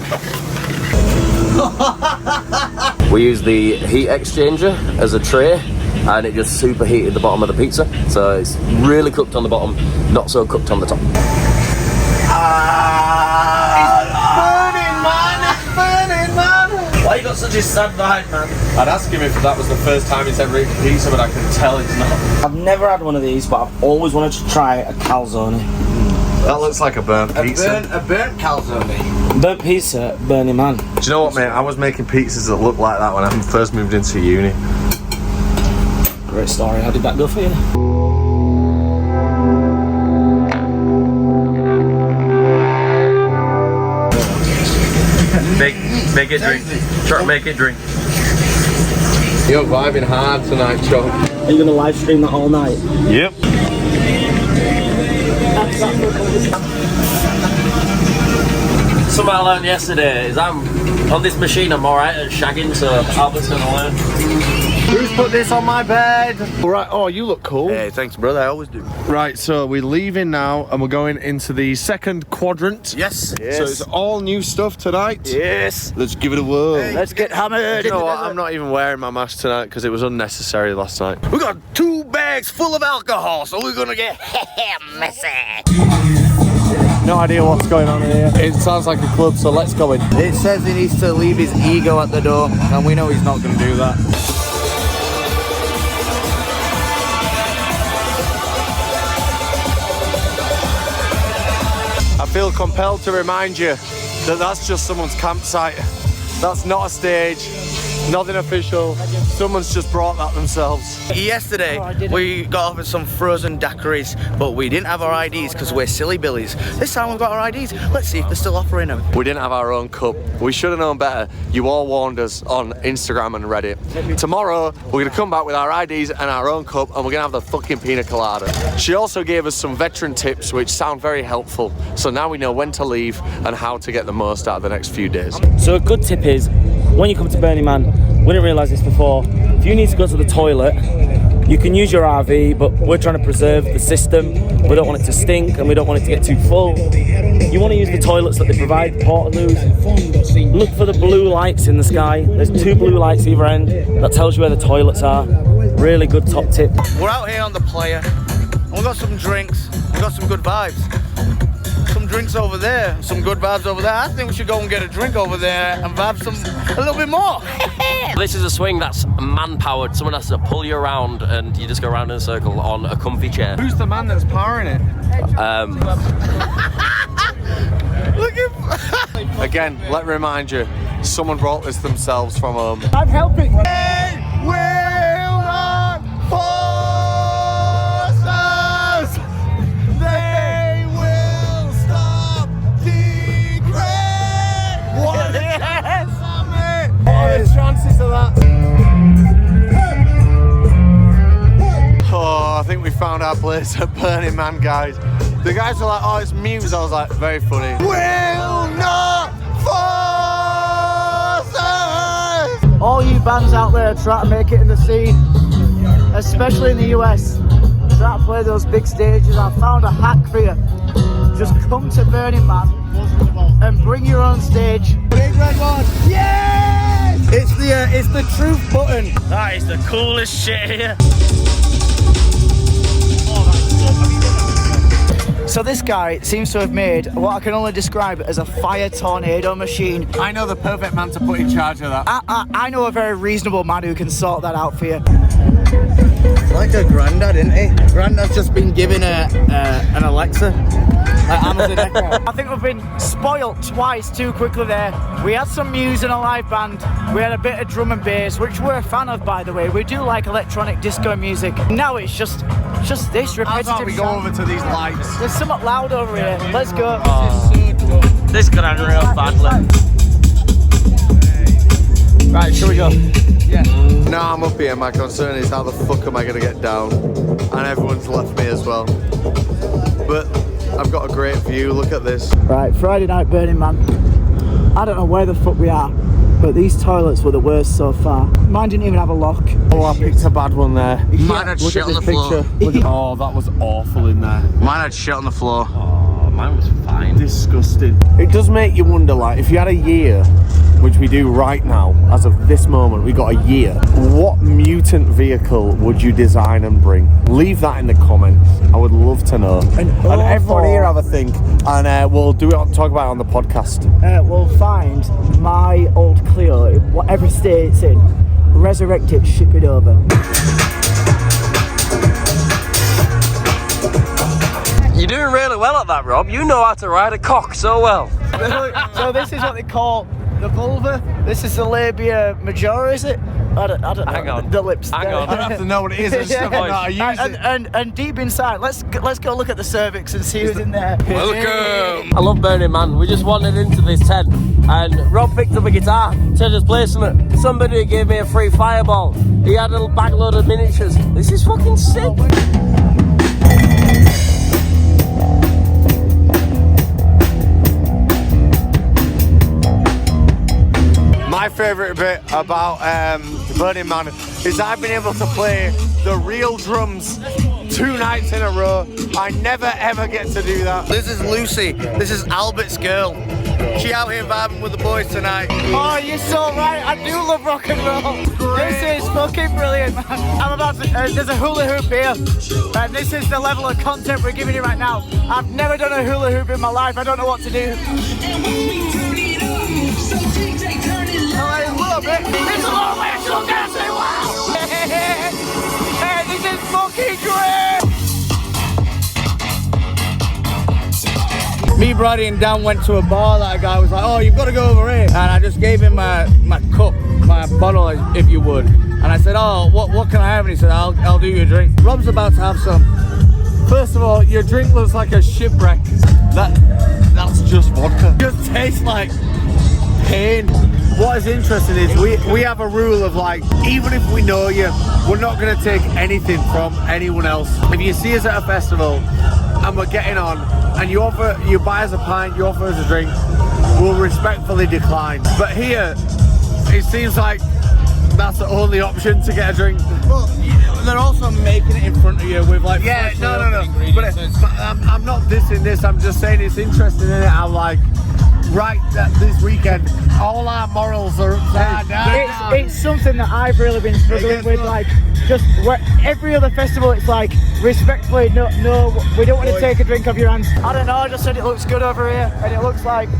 We used the heat exchanger as a tray and it just superheated the bottom of the pizza, so it's really cooked on the bottom, not so cooked on the top. Why you got such a sad vibe, man? I'd ask him if that was the first time he's ever eaten pizza, but I can tell it's not. I've never had one of these, but I've always wanted to try a calzone. That looks like a burnt pizza. A burnt calzone. Burnt pizza, Burning Man. Do you know what, mate? I was making pizzas that looked like that when I first moved into uni. Great story. How did that go for you? Make it drink. Try to make it drink. You're vibing hard tonight, Chuck. Are you going to live stream that all night? Yep. Something I learned yesterday is I'm on this machine, I'm alright at shagging, so Albert's gonna learn. Who's put this on my bed? All right. Oh, you look cool. Hey, thanks, brother. I always do. Right, so we're leaving now and we're going into the second quadrant. Yes. So it's all new stuff tonight. Yes. Let's give it a whirl. Let's get hammered. You know what? I'm not even wearing my mask tonight because it was unnecessary last night. We got 2 bags full of alcohol, so we're gonna get messy. No idea what's going on here. It sounds like a club, so let's go in. It says he needs to leave his ego at the door, and we know he's not going to do that. I feel compelled to remind you that that's just someone's campsite. That's not a stage. Nothing official. Someone's just brought that themselves. Yesterday, we got offered some frozen daiquiris, but we didn't have our IDs because we're silly billies. This time we've got our IDs. Let's see if they're still offering them. We didn't have our own cup. We should have known better. You all warned us on Instagram and Reddit. Tomorrow, we're gonna come back with our IDs and our own cup, and we're gonna have the fucking pina colada. She also gave us some veteran tips, which sound very helpful. So now we know when to leave and how to get the most out of the next few days. So a good tip is, when you come to Burning Man, we didn't realise this before, if you need to go to the toilet, you can use your RV, but we're trying to preserve the system. We don't want it to stink and we don't want it to get too full. You want to use the toilets that they provide, Portaloos. Look for the blue lights in the sky. There's 2 blue lights either end. That tells you where the toilets are. Really good top tip. We're out here on the Playa, and we've got some drinks, we've got some good vibes. Some drinks over there, some good vibes over there. I think we should go and get a drink over there and vibe a little bit more. This is a swing that's man-powered. Someone has to pull you around and you just go around in a circle on a comfy chair. Who's the man that's powering it? Again, let me remind you, someone brought this themselves from home. I'm helping. Chances of that. Oh, I think we found our place at Burning Man, guys. The guys were like, oh, it's Muse. I was like, very funny. Will not force us. All you bands out there try to make it in the scene, especially in the US, try to play those big stages. I found a hack for you. Just come to Burning Man and bring your own stage. Big red one. Yeah! It's the truth button. That is the coolest shit here. So this guy seems to have made what I can only describe as a fire tornado machine. I know the perfect man to put in charge of that. I know a very reasonable man who can sort that out for you. Like a granddad, isn't he? Granddad's just been given an Alexa. I think we've been spoilt twice too quickly there. We had some Muse and a live band. We had a bit of drum and bass, which we're a fan of, by the way. We do like electronic disco music. Now it's just this repetitive. How about we go over to these lights? There's something loud over here. Let's go. This could end real badly. Right, shall we go? Yeah. No, I'm up here. My concern is how the fuck am I going to get down? And everyone's left me as well. But I've got a great view. Look at this. Right, Friday night Burning Man. I don't know where the fuck we are, but these toilets were the worst so far. Mine didn't even have a lock. Oh, I picked a bad one there. Mine had shit on the floor. Oh, that was awful in there. Mine had shit on the floor. Oh, mine was fine. Disgusting. It does make you wonder, like, if you had a year, which we do right now, as of this moment, we got a year, what mutant vehicle would you design and bring? Leave that in the comments. I would love to know. And everyone here have a think, and we'll talk about it on the podcast. We'll find my old Clio, in whatever state it's in, resurrect it, ship it over. You're doing really well at that, Rob. You know how to ride a cock so well. So this is what they call the vulva. This is the labia majora, is it? I don't know. Hang on. The lips. Hang on. I don't have to know what it is. I just don't know how to use it. And deep inside, let's go look at the cervix and see who's in there. Welcome. I love Burning Man. We just wandered into this tent and Rob picked up a guitar, said just play something. Somebody gave me a free fireball. He had a little backload of miniatures. This is fucking sick. My favourite bit about Burning Man is I've been able to play the real drums 2 nights in a row. I never ever get to do that. This is Lucy. This is Albert's girl. She out here vibing with the boys tonight. Oh, you're so right. I do love rock and roll. This is fucking brilliant, man. I'm about to. There's a hula hoop here, and this is the level of content we're giving you right now. I've never done a hula hoop in my life. I don't know what to do. I love it. This is a little actual dancing. Wow. Hey, this is fucking great. Me Brady and Dan went to a bar that a guy was like, oh, you've got to go over here. And I just gave him my cup, my bottle, if you would. And I said, oh, what can I have? And he said, I'll do you a drink. Rob's about to have some. First of all, your drink looks like a shipwreck. That's just vodka. It just tastes like pain. What is interesting is we have a rule of like, even if we know you, we're not going to take anything from anyone else. If you see us at a festival and we're getting on and you buy us a pint, you offer us a drink, we'll respectfully decline. But here, it seems like that's the only option to get a drink. Well, they're also making it in front of you with like no. But I'm not dissing this. I'm just saying it's interesting, isn't it? I'm like, right, this weekend, all our morals are upside down. It's something that I've really been struggling with. Like, just every other festival, it's like respectfully, no, we don't want to take a drink off your hands. I don't know. I just said it looks good over here, and it looks like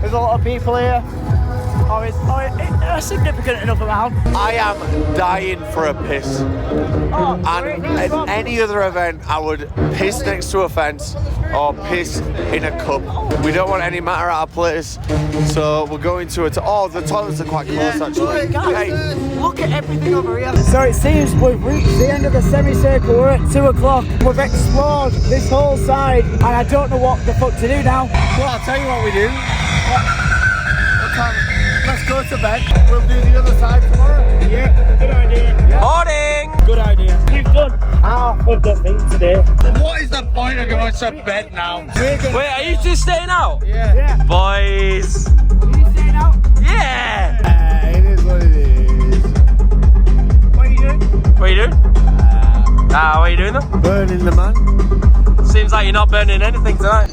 there's a lot of people here. Or a significant enough amount. I am dying for a piss. Oh, and at any other event, I would piss next to a fence or piss in a cup. We don't want any matter out of place, so we're going to it. Oh, the toilets are quite close actually. Guys, look at everything over here. So it seems we've reached the end of the semicircle. We're at 2 o'clock. We've explored this whole side, and I don't know what the fuck to do now. Well, I'll tell you what we do. What time? Let's go to bed. We'll do the other side tomorrow. Yeah, good idea. Yeah. Morning! Good idea. We've done half of the thing today. What is the point of going to bed now? Wait, are you two staying out? Yeah. Boys! Are you staying out? Yeah! It is what it is. What are you doing? What are you doing? What are you doing though? Burning the man. Seems like you're not burning anything tonight.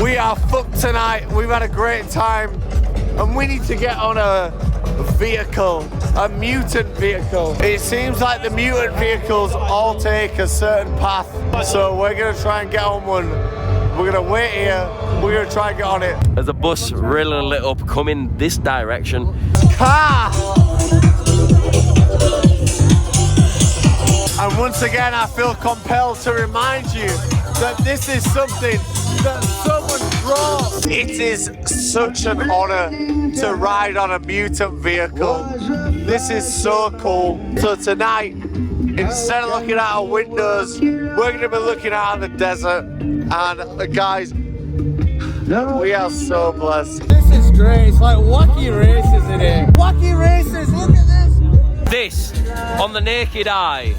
We are fucked tonight. We've had a great time, and we need to get on a vehicle, a mutant vehicle. It seems like the mutant vehicles all take a certain path, so we're gonna try and get on one. We're gonna wait here. We're gonna try and get on it. There's a bus really lit up coming this direction. Car! And once again, I feel compelled to remind you that this is something that someone brought. It is such an honor to ride on a mutant vehicle. This is so cool. So tonight, instead of looking out our windows, we're gonna be looking out on the desert. And guys, we are so blessed. This is great. It's like wacky races in here. Wacky races, look at this. This, on the naked eye,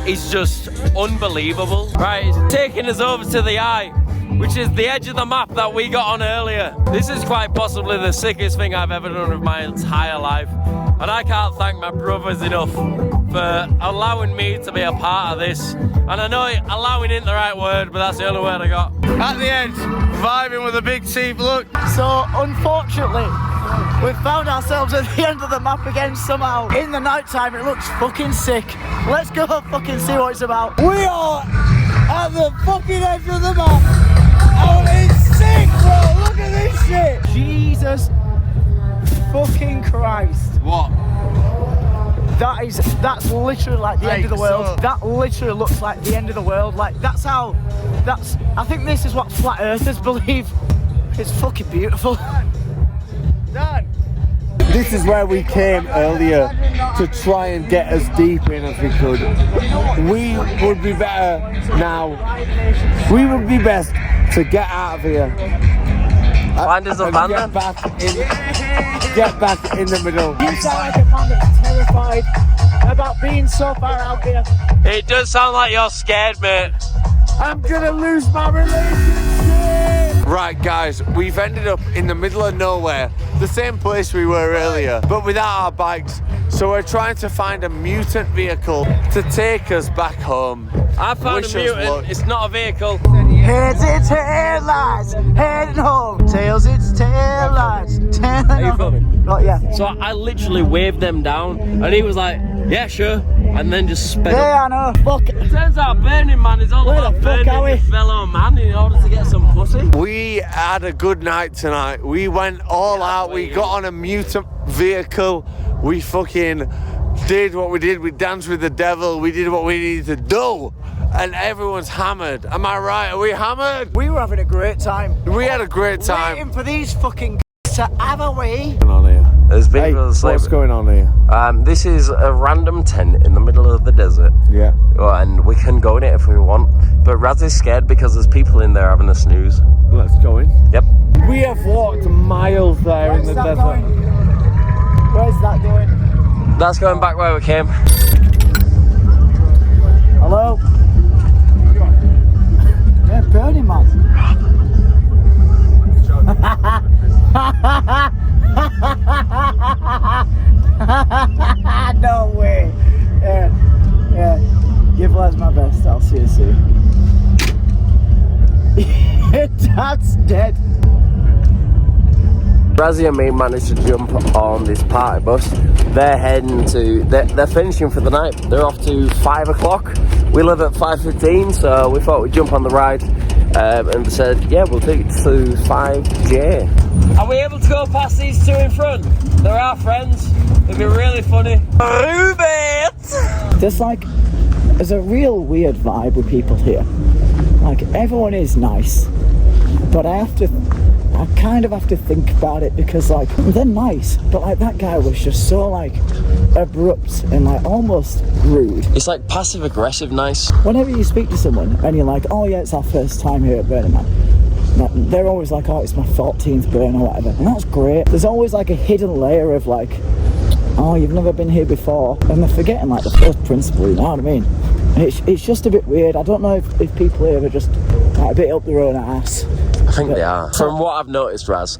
is just unbelievable. Right, it's taking us over to the eye, which is the edge of the map that we got on earlier. This is quite possibly the sickest thing I've ever done of my entire life. And I can't thank my brothers enough for allowing me to be a part of this. And I know allowing isn't the right word, but that's the only word I got. At the edge, vibing with a big team, look. So, unfortunately, we've found ourselves at the end of the map again somehow. In the night time, it looks fucking sick. Let's go fucking see what it's about. We are at the fucking edge of the map. Oh, it's sick, bro. Look at this shit. Jesus fucking Christ. What? That's literally like the end of the world. So that literally looks like the end of the world. Like, I think this is what flat earthers believe. It's fucking beautiful. Done. This is where we came earlier to try and get as deep in as we could. We would be better now. We would be best to get out of here. Find us a van then. Get back in the middle. You sound like a man that's terrified about being so far out here. It does sound like you're scared, mate. I'm gonna lose my relationship! Right, guys, we've ended up in the middle of nowhere, the same place we were earlier, but without our bikes. So we're trying to find a mutant vehicle to take us back home. I found Wish a us mutant, luck. it's not a vehicle. Heads its headlights, heading home. Tails its taillights. Are you filming? Oh, yeah. So I literally waved them down, and he was like, yeah, sure, and then just sped up. Yeah, I know. Fuck. It turns out Burning Man is all Where about the fuck burning are we? your fellow man in order to get some pussy. We had a good night tonight. We went all out. We got on a mutant vehicle. We fucking did what we did. We danced with the devil. We did what we needed to do. And everyone's hammered. Am I right? Are we hammered? We were having a great time. We had a great time. Waiting for these fucking to have a wee. What's going on here? There's people asleep. What's going on here? This is a random tent in the middle of the desert. Yeah. And we can go in it if we want. But Raz is scared because there's people in there having a snooze. Let's go in. Yep. We have walked miles there in the desert. Where's that going? That's going back where we came. Hello? Yeah, Burning Man. No way. Yeah. Give Les my best. I'll see you soon. Dad's dead. Razzie and me managed to jump on this party bus. They're heading to, they're finishing for the night. They're off to 5 o'clock. We live at 5:15, so we thought we'd jump on the ride. And they said, yeah, we'll take you to 5J. Are we able to go past these two in front? They're our friends. It'd be really funny. There's a real weird vibe with people here. Like, everyone is nice, but I kind of have to think about it because, like, they're nice, but, like, that guy was just so, like, abrupt and, like, almost rude. It's like passive aggressive nice. Whenever you speak to someone and you're like, oh yeah, it's our first time here at Burning Man, they're always like, oh, it's my 14th burn or whatever, and that's great. There's always like a hidden layer of like, oh, you've never been here before, and they're forgetting like the first principle, you know what I mean? And it's just a bit weird. I don't know if people here are just like a bit up their own ass. I think they are. From what I've noticed, Raz,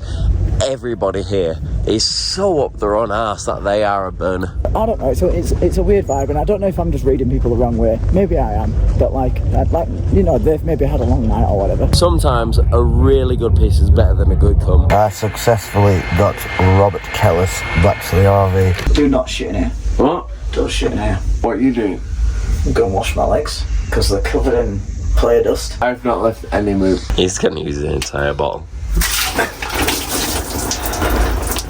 everybody here is so up their own ass that they are a burner. I don't know, so it's a weird vibe, and I don't know if I'm just reading people the wrong way. Maybe I am, but like, you know, they've maybe had a long night or whatever. Sometimes a really good piece is better than a good cum. I successfully got Robert Kellis back to the RV. Do not shit in here. What? Don't shit in here. What are you doing? I'm going to wash my legs, because they're covered in Playa dust. I've not left any move. He's going to use the entire bottle.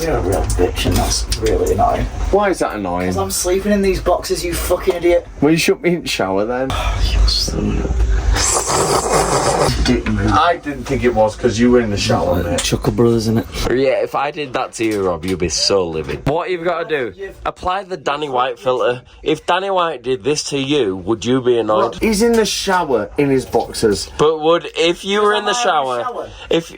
You're a real bitch, and that's really annoying. Why is that annoying? Because I'm sleeping in these boxes, you fucking idiot. Well, you shouldn't be in the shower then. I didn't think it was because you were in the shower, mate. Chuckle Brothers, innit? Yeah, if I did that to you, Rob, you'd be so livid. What you've got to do, apply the Danny White filter. If Danny White did this to you, would you be annoyed? Look, he's in the shower in his boxers. But if you were in the shower, if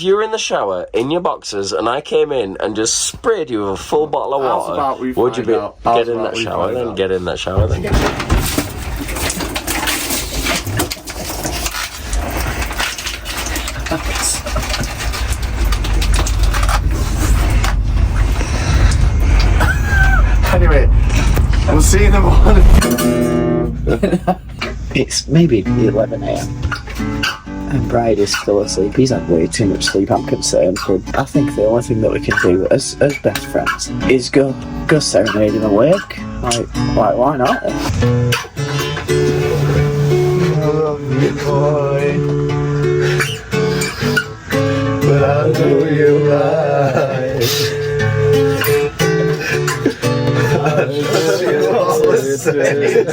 you were in the shower in your boxers and I came in and just sprayed you with a full bottle of water, would you be get in that shower then? Get in that shower then. Anyway, we'll see you in the morning. It's maybe 11 AM. And Bride is still asleep. He's had way too much sleep. I'm concerned for him. I think the only thing that we can do as best friends is go serenade him awake. Like, why not? I love you, boy. But I know you lie. I know you all the same.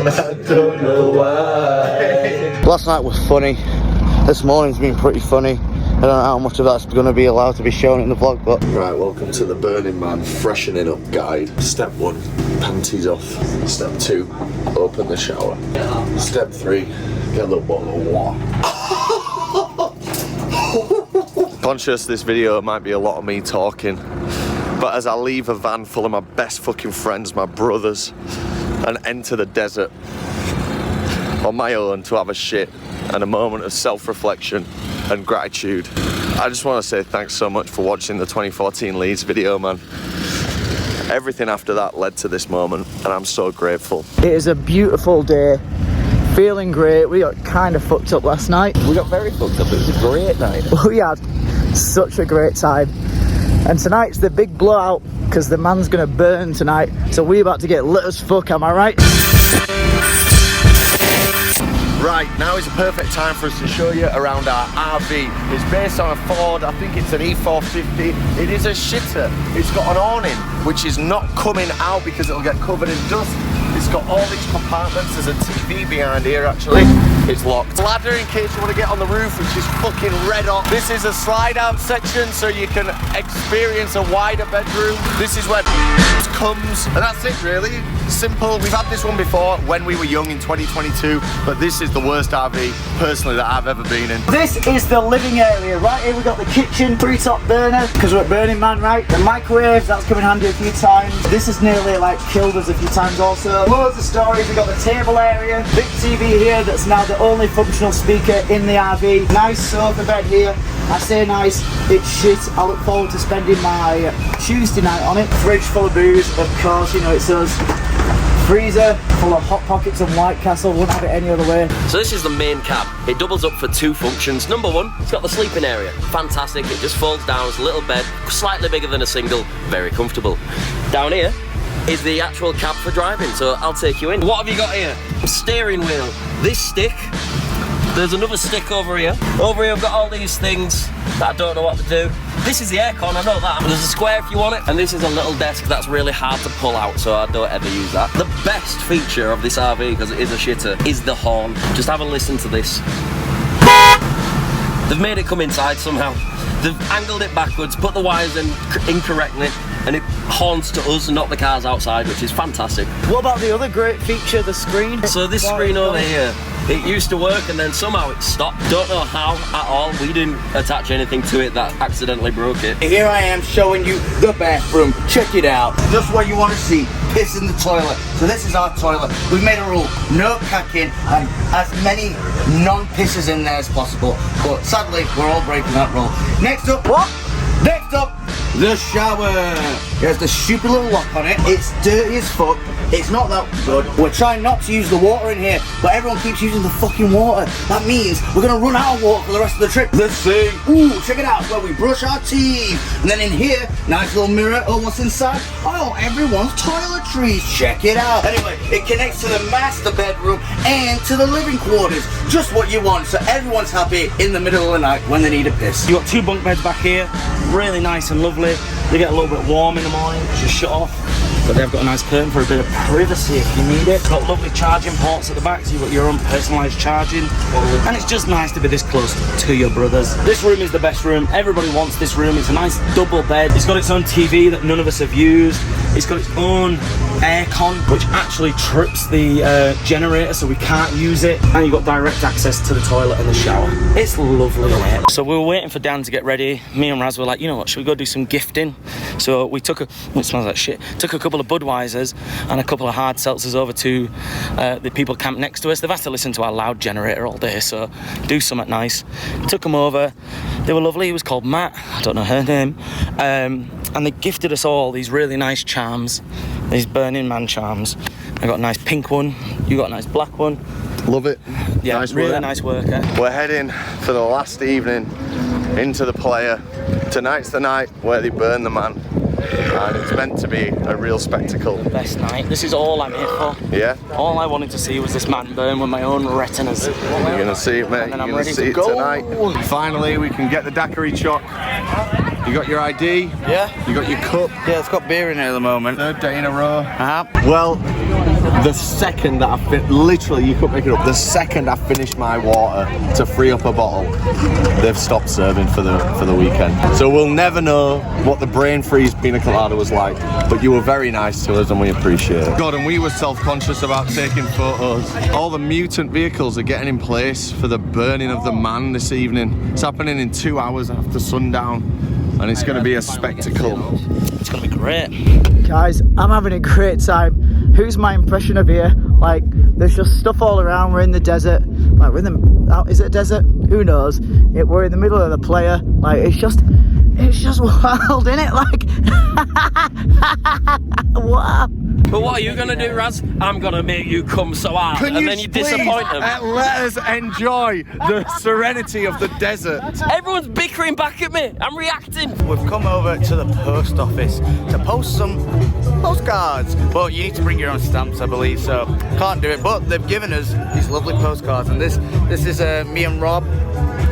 I don't know why. Last night was funny. This morning's been pretty funny. I don't know how much of that's going to be allowed to be shown in the vlog, but... Right, welcome to the Burning Man freshening up guide. Step 1, panties off. Step 2, open the shower. Step 3, get a little bottle of water. Conscious this video might be a lot of me talking, but as I leave a van full of my best fucking friends, my brothers, and enter the desert on my own to have a shit and a moment of self-reflection and gratitude, I just want to say thanks so much for watching the 2014 Leeds video, man. Everything after that led to this moment, and I'm so grateful. It is a beautiful day. Feeling great. We got kind of fucked up last night. We got very fucked up. It was a great night. We had such a great time. And tonight's the big blowout because the man's gonna burn tonight. So we're about to get lit as fuck, am I right? Right, now is a perfect time for us to show you around our RV. It's based on a Ford, I think it's an E450. It is a shitter. It's got an awning, which is not coming out because it'll get covered in dust. It's got all these compartments. There's a TV behind here, actually. It's locked. Ladder in case you want to get on the roof, which is fucking red hot. This is a slide out section so you can experience a wider bedroom. This is where comes, and that's it really. Simple. We've had this one before when we were young in 2022, but this is the worst RV personally that I've ever been in. This is the living area. Right here we've got the kitchen, 3-top burner, because we're at Burning Man, right? The microwave, that's come in handy a few times. This has nearly like killed us a few times also. Loads of storage. We've got the table area, big TV here that's now the only functional speaker in the RV. Nice sofa bed here. I say nice, it's shit. I look forward to spending my Tuesday night on it. Fridge full of booze, of course, you know it's us. Freezer full of Hot Pockets and White Castle, wouldn't have it any other way. So this is the main cab. It doubles up for 2 functions. Number 1, it's got the sleeping area. Fantastic, it just folds down, it's a little bed, slightly bigger than a single, very comfortable. Down here is the actual cab for driving, so I'll take you in. What have you got here? Steering wheel. This stick, there's another stick over here. Over here I've got all these things that I don't know what to do. This is the aircon, I know that. There's a square if you want it. And this is a little desk that's really hard to pull out, so I don't ever use that. The best feature of this RV, because it is a shitter, is the horn. Just have a listen to this. They've made it come inside somehow. They've angled it backwards, put the wires in incorrectly, and it horns to us, not the cars outside, which is fantastic. What about the other great feature, the screen? So this screen over here, it used to work and then somehow it stopped. Don't know how at all. We didn't attach anything to it that accidentally broke it. Here I am showing you the bathroom. Check it out. Just what you want to see. Piss in the toilet. So this is our toilet. We've made a rule. No cacking and as many non-pisses in there as possible. But sadly, we're all breaking that rule. Next up, what? Next up, the shower. It has the stupid little lock on it. It's dirty as fuck. It's not that good. We're trying not to use the water in here, but everyone keeps using the fucking water. That means we're gonna run out of water for the rest of the trip. Let's see. Ooh, check it out. It's where we brush our teeth. And then in here, nice little mirror. Oh, what's inside? Oh, everyone's toiletries. Check it out. Anyway, it connects to the master bedroom and to the living quarters. Just what you want, so everyone's happy in the middle of the night when they need a piss. You got 2 bunk beds back here, really nice and lovely. They get a little bit warm in the morning, just shut off. But they've got a nice curtain for a bit of privacy if you need it. Got lovely charging ports at the back, so you've got your own personalised charging. And it's just nice to be this close to your brothers. This room is the best room. Everybody wants this room. It's a nice double bed. It's got its own TV that none of us have used. It's got its own aircon, which actually trips the generator, so we can't use it. And you've got direct access to the toilet and the shower. It's lovely in here. So we were waiting for Dan to get ready. Me and Raz were like, you know what, should we go do some gifting? So we took it smells like shit. Took a couple of Budweisers and a couple of hard seltzers over to the people camped next to us. They've had to listen to our loud generator all day, so do something nice. Took them over. They were lovely. He was called Matt. I don't know her name. And they gifted us all these really nice charms, these Burning Man charms. I got a nice pink one. You got a nice black one. Love it. Yeah, nice really work. nice worker. We're heading for the last evening into the Playa. Tonight's the night where they burn the man. And it's meant to be a real spectacle. The best night. This is all I'm here for. Yeah? All I wanted to see was this man burn with my own retinas. You're going to see it, mate. And then I'm You're ready going to to see it go. tonight. Finally, we can get the daiquiri choc. You got your ID? Yeah. You got your cup? Yeah, it's got beer in here at the moment. 3rd day in a row. Uh-huh. Well, the second that literally, you couldn't make it up, the second I finished my water to free up a bottle, they've stopped serving for the weekend. So we'll never know what the brain freeze pina colada was like, but you were very nice to us and we appreciate it. God, and we were self-conscious about taking photos. All the mutant vehicles are getting in place for the burning of the man this evening. It's happening in 2 hours after sundown, and it's going to be a spectacle. It's going to be great. Guys, I'm having a great time. Who's my impression of here? Like, there's just stuff all around. We're in the desert. Like, we're in the, is it a desert? Who knows? We're in the middle of the Playa. Like, it's It's just wild, isn't it? Like, wow. But what are you gonna do, Raz? I'm gonna make you come so hard, and then you disappoint them. Let us enjoy the serenity of the desert. Everyone's bickering back at me. I'm reacting. We've come over to the post office to post some postcards, but you need to bring your own stamps, I believe, so can't do it. But they've given us these lovely postcards, and this is me and Rob.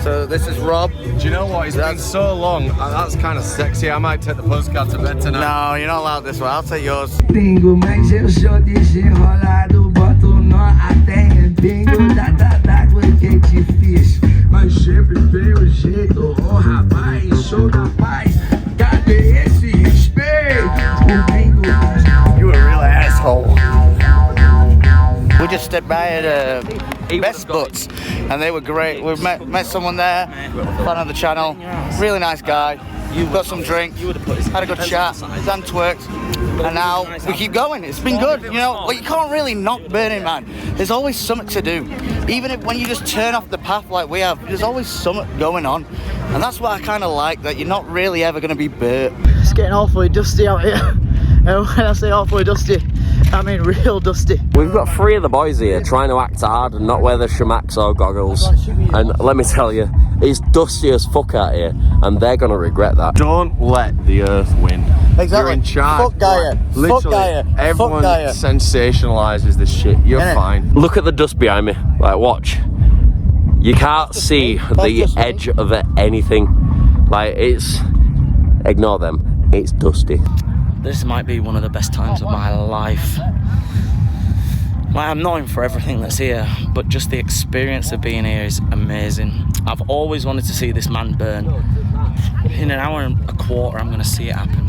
So this is Rob. Do you know what? It's been so long. That's kind of sexy. I might take the postcard to bed tonight. No, you're not allowed this one. I'll take yours. Bingo, mas eu sou desenrolado, boto nó até em bingo, d'água que é difícil, mas sempre tem um jeito, oh rapaz, sou da paz, cadê esse respeito? O bingo. You were a real asshole. We just stepped by at Best Butts, and they were great. We've met someone there, fan of the channel, really nice guy. You've got some drink, had a good chat, done twerked, and now we keep going. It's been good, you know. Well, you can't really knock Burning Man. There's always something to do. Even when you just turn off the path like we have, there's always something going on, and that's what I kind of like. That you're not really ever going to be burnt. It's getting awfully dusty out here. And when I say awfully dusty, I mean real dusty. We've got 3 of the boys here trying to act hard and not wear the shemaks or goggles. And let me tell you, it's dusty as fuck out here, and they're gonna regret that. Don't let the earth win. Exactly. You're in charge. Fuck Gaia. Literally, Fuck Gaia. everyone Fuck Gaia. sensationalizes this shit. You're fine. Look at the dust behind me. Like, watch. You can't see the edge of anything. Like, it's... Ignore them. It's dusty. This might be one of the best times of my life. Like, I'm not in for everything that's here, but just the experience of being here is amazing. I've always wanted to see this man burn. In an hour and a quarter, I'm gonna see it happen.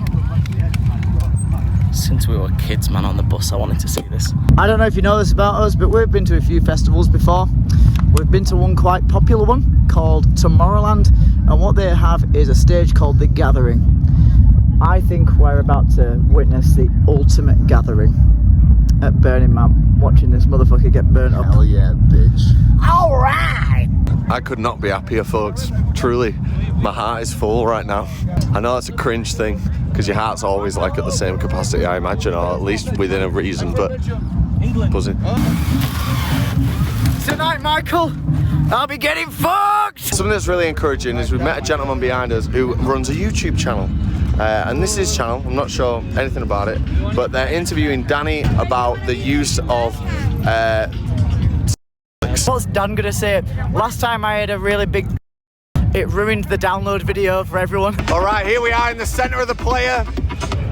Since we were kids, man, on the bus, I wanted to see this. I don't know if you know this about us, but we've been to a few festivals before. We've been to one quite popular one called Tomorrowland, and what they have is a stage called The Gathering. I think we're about to witness the ultimate gathering at Burning Man, watching this motherfucker get burnt up. Hell yeah, bitch. Alright! I could not be happier, folks. Truly, my heart is full right now. I know it's a cringe thing, because your heart's always like at the same capacity, I imagine, or at least within a reason, but buzzing. Tonight, Michael, I'll be getting fucked! Something that's really encouraging is we've met a gentleman behind us who runs a YouTube channel. And this is his channel, I'm not sure anything about it, but they're interviewing Danny about the use of What's Dan gonna say? Last time I had a really big... It ruined the download video for everyone. Alright, here we are in the centre of the Playa,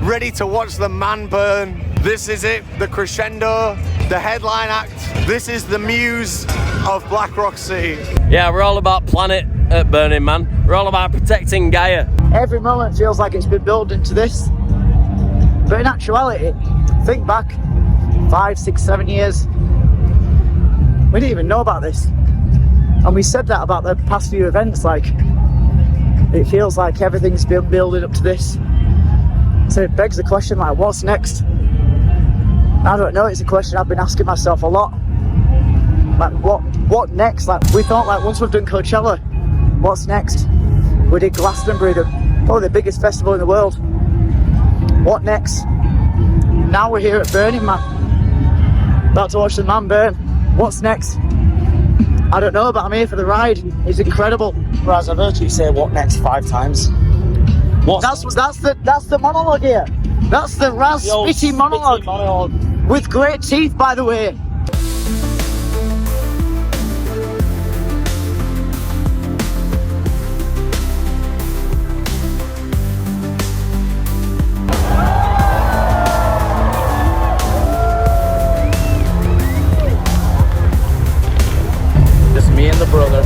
ready to watch the man burn. This is it, the crescendo, the headline act. This is the muse of Black Rock City. Yeah, we're all about planet at Burning Man. We're all about protecting Gaia. Every moment feels like it's been built into this. But in actuality, think back 5, 6, 7 years. We didn't even know about this. And we said that about the past few events, like, it feels like everything's been building up to this. So it begs the question, like, what's next? I don't know, it's a question I've been asking myself a lot. Like, what next? Like, we thought, like, once we've done Coachella, what's next? We did Glastonbury, probably the biggest festival in the world. What next? Now we're here at Burning Man, about to watch the man burn. What's next? I don't know, but I'm here for the ride. It's incredible. Raz, I've heard you say what next 5 times. That's the monologue here. That's the Raz spitty monologue. With great teeth, by the way. Just me and the brother.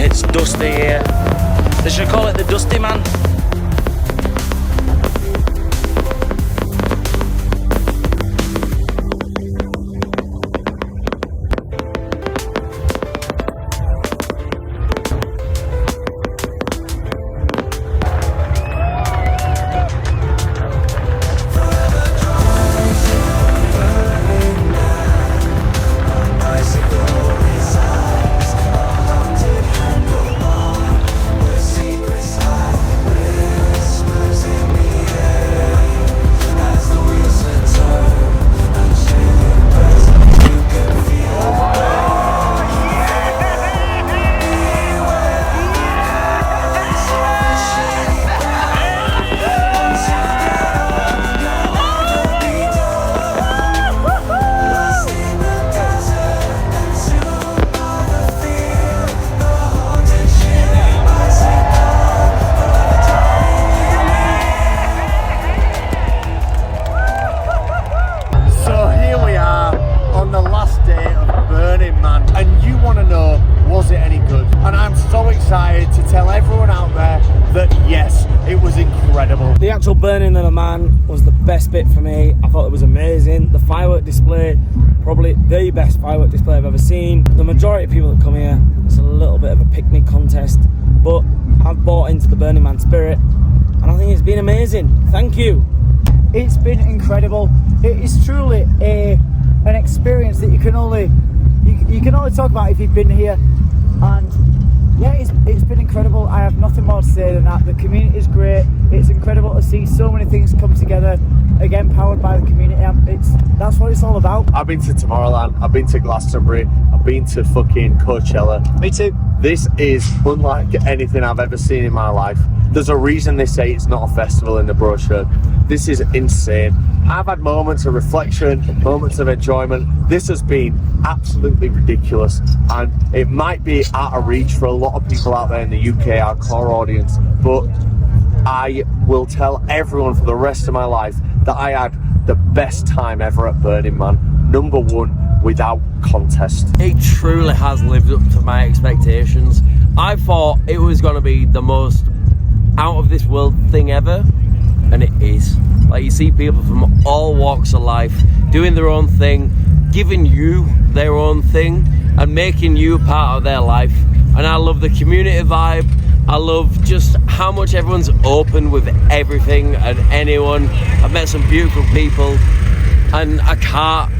It's dusty here. They should call it the Dusty Man. display, probably the best firework display I've ever seen. The majority of people that come here, it's a little bit of a pick-me contest, but I've bought into the Burning Man spirit, and I think it's been amazing. Thank you. It's been incredible. It is truly an experience that you can only talk about if you've been here. And yeah, it's been incredible. I have nothing more to say than that. The community is great. It's incredible to see so many things come together, again powered by the community. That's what it's all about. I've been to Tomorrowland, I've been to Glastonbury, I've been to fucking Coachella. Me too. This is unlike anything I've ever seen in my life. There's a reason they say it's not a festival in the brochure. This is insane. I've had moments of reflection, moments of enjoyment. This has been absolutely ridiculous, and it might be out of reach for a lot of people out there in the UK, our core audience, but I will tell everyone for the rest of my life that I had the best time ever at Burning Man. #1 without contest. It truly has lived up to my expectations. I thought it was going to be the most out of this world thing ever, and it is. Like, you see people from all walks of life doing their own thing, giving you their own thing and making you a part of their life. And I love the community vibe. I love just how much everyone's open with everything and anyone. I've met some beautiful people, and I can't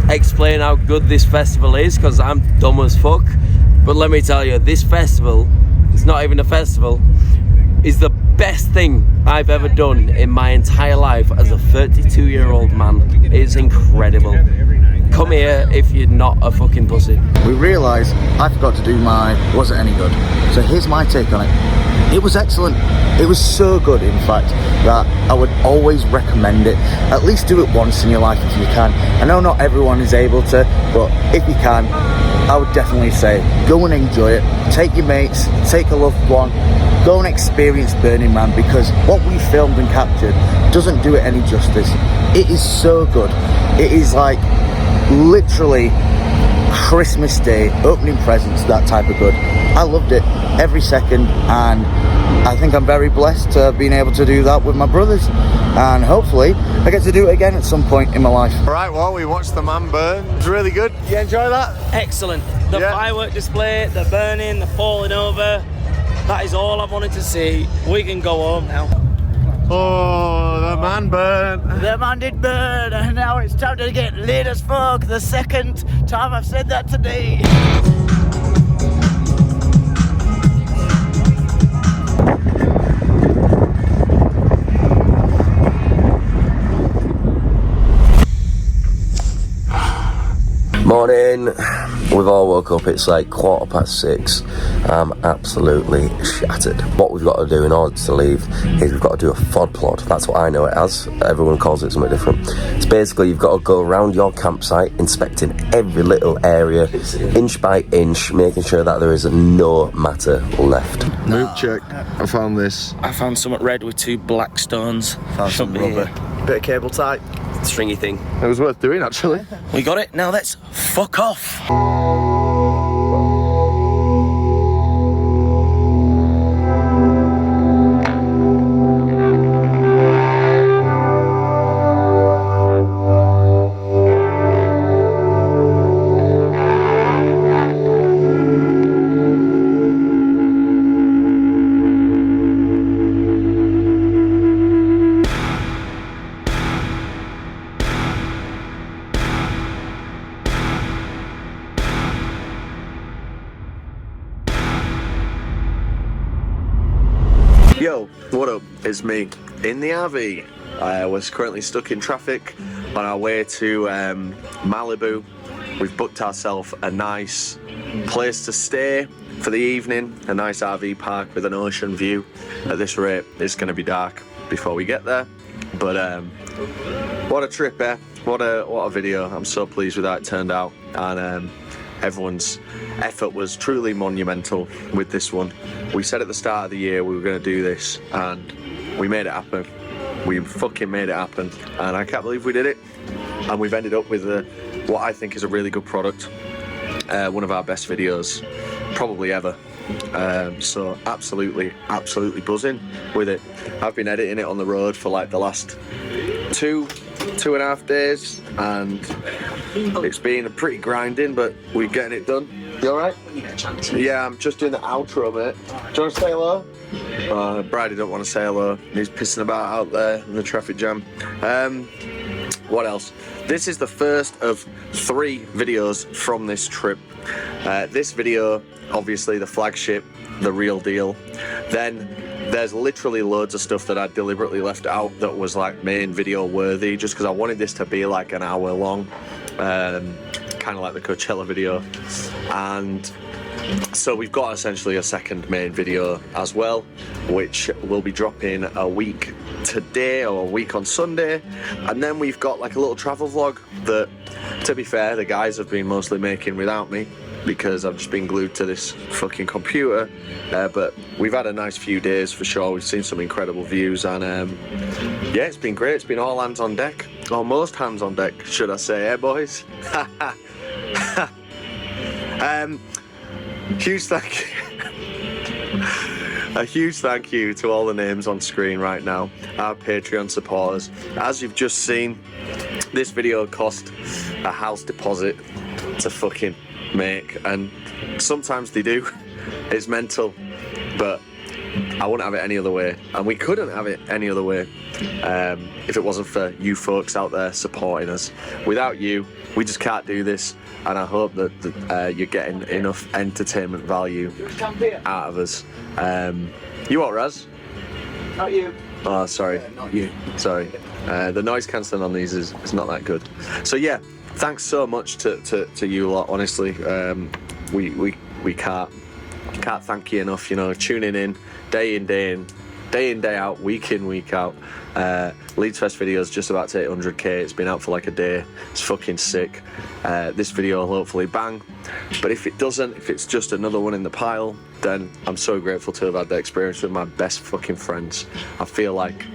explain how good this festival is because I'm dumb as fuck. But let me tell you, this festival, it's not even a festival, is the best thing I've ever done in my entire life as a 32-year-old man. It's incredible. Come here if you're not a fucking pussy. We realised I forgot to do my was it any good. So here's my take on it. It was excellent. It was so good, in fact, that I would always recommend it. At least do it once in your life if you can. I know not everyone is able to, but if you can, I would definitely say go and enjoy it. Take your mates, take a loved one, go and experience Burning Man, because what we filmed and captured doesn't do it any justice. It is so good. It is like literally Christmas Day, opening presents, that type of good. I loved it every second, and I think I'm very blessed to have been able to do that with my brothers, and hopefully I get to do it again at some point in my life. Right, well, we watched the man burn. It was really good. You enjoy that? Excellent. The firework display, the burning, the falling over, that is all I've wanted to see. We can go home now. Oh, the man burned. The man did burn, and now it's time to get lit as fuck. The second time I've said that today. Morning. We've all woke up. It's like 6:15. I'm absolutely shattered. What we've got to do in order to leave is we've got to do a FOD plod. That's what I know it as. Everyone calls it something different. It's basically you've got to go around your campsite, inspecting every little area, inch by inch, making sure that there is no matter left. Move check. I found this. I found something red with 2 black stones. Found some rubber. Bit of cable tie. Stringy thing. It was worth doing, actually. We got it. Now let's fuck off. Yo, what up? It's me in the RV. I was currently stuck in traffic on our way to Malibu. We've booked ourselves a nice place to stay for the evening, a nice RV park with an ocean view. At this rate, it's going to be dark before we get there. But what a trip, eh? What a video. I'm so pleased with how it turned out, and everyone's effort was truly monumental with this one. We said at the start of the year we were going to do this, and we made it happen. We fucking made it happen, and I can't believe we did it. And we've ended up with what I think is a really good product. One of our best videos probably ever. So absolutely buzzing with it. I've been editing it on the road for like the last 2 2.5 days, and it's been pretty grinding, but we're getting it done. You alright? Yeah, I'm just doing the outro, mate. Do you want to say hello? Bridie don't want to say hello. He's pissing about out there in the traffic jam. What else? This is the first of 3 videos from this trip. This video, obviously the flagship, the real deal. Then there's literally loads of stuff that I deliberately left out that was like main video worthy, just because I wanted this to be like an hour long, kind of like the Coachella video. And so we've got essentially a second main video as well, which will be dropping a week today or a week on Sunday. And then we've got like a little travel vlog that, to be fair, the guys have been mostly making without me, because I've just been glued to this fucking computer. But we've had a nice few days for sure. We've seen some incredible views, and yeah, it's been great. It's been all hands on deck, almost hands on deck, should I say, eh, boys? Huge thank you. A huge thank you to all the names on screen right now, our Patreon supporters. As you've just seen, this video cost a house deposit to fucking make, and sometimes they do. It's mental, but I wouldn't have it any other way, and we couldn't have it any other way if it wasn't for you folks out there supporting us. Without you, we just can't do this, and I hope that you're getting enough entertainment value out of us. You what, Raz? Not you. Oh, sorry. You. Sorry. The noise cancelling on these is not that good. So yeah, thanks so much to you lot. Honestly, we can't thank you enough. You know, tuning in day in, day out, week in, week out. Leeds Fest video is just about to hit 100k. It's been out for like a day. It's fucking sick. This video will hopefully bang, but if it doesn't, if it's just another one in the pile, then I'm so grateful to have had the experience with my best fucking friends. I feel like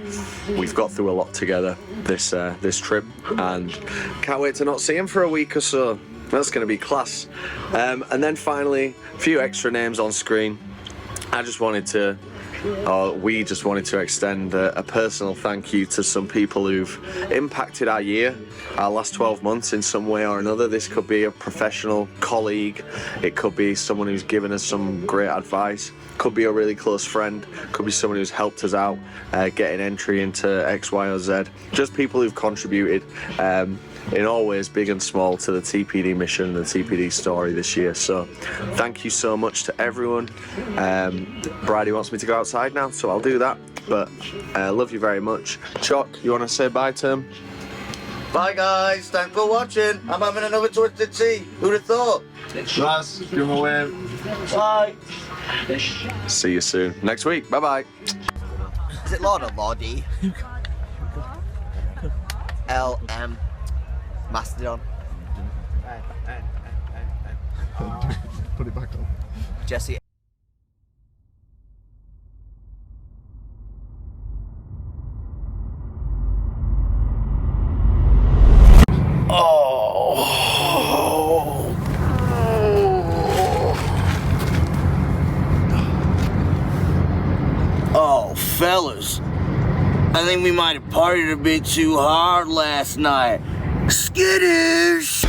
we've got through a lot together this trip, and can't wait to not see him for a week or so. That's going to be class. And then finally, a few extra names on screen. We just wanted to extend a personal thank you to some people who've impacted our year, our last 12 months in some way or another. This could be a professional colleague, it could be someone who's given us some great advice, could be a really close friend, could be someone who's helped us out getting entry into X, Y, or Z. Just people who've contributed in all ways, big and small, to the TPD mission and the TPD story this year. So thank you so much to everyone. Bridie wants me to go outside now, so I'll do that, but love you very much. Chuck, you want to say bye to him? Bye guys, thanks for watching. I'm having another twisted tea. Who'd have thought? Raz, give him a wave. Bye. See you soon. Next week. Bye bye. Is it Lord or Lordy? LM Mastodon. Put it back on. Jesse. Oh, fellas, I think we might have partied a bit too hard last night. Skittish!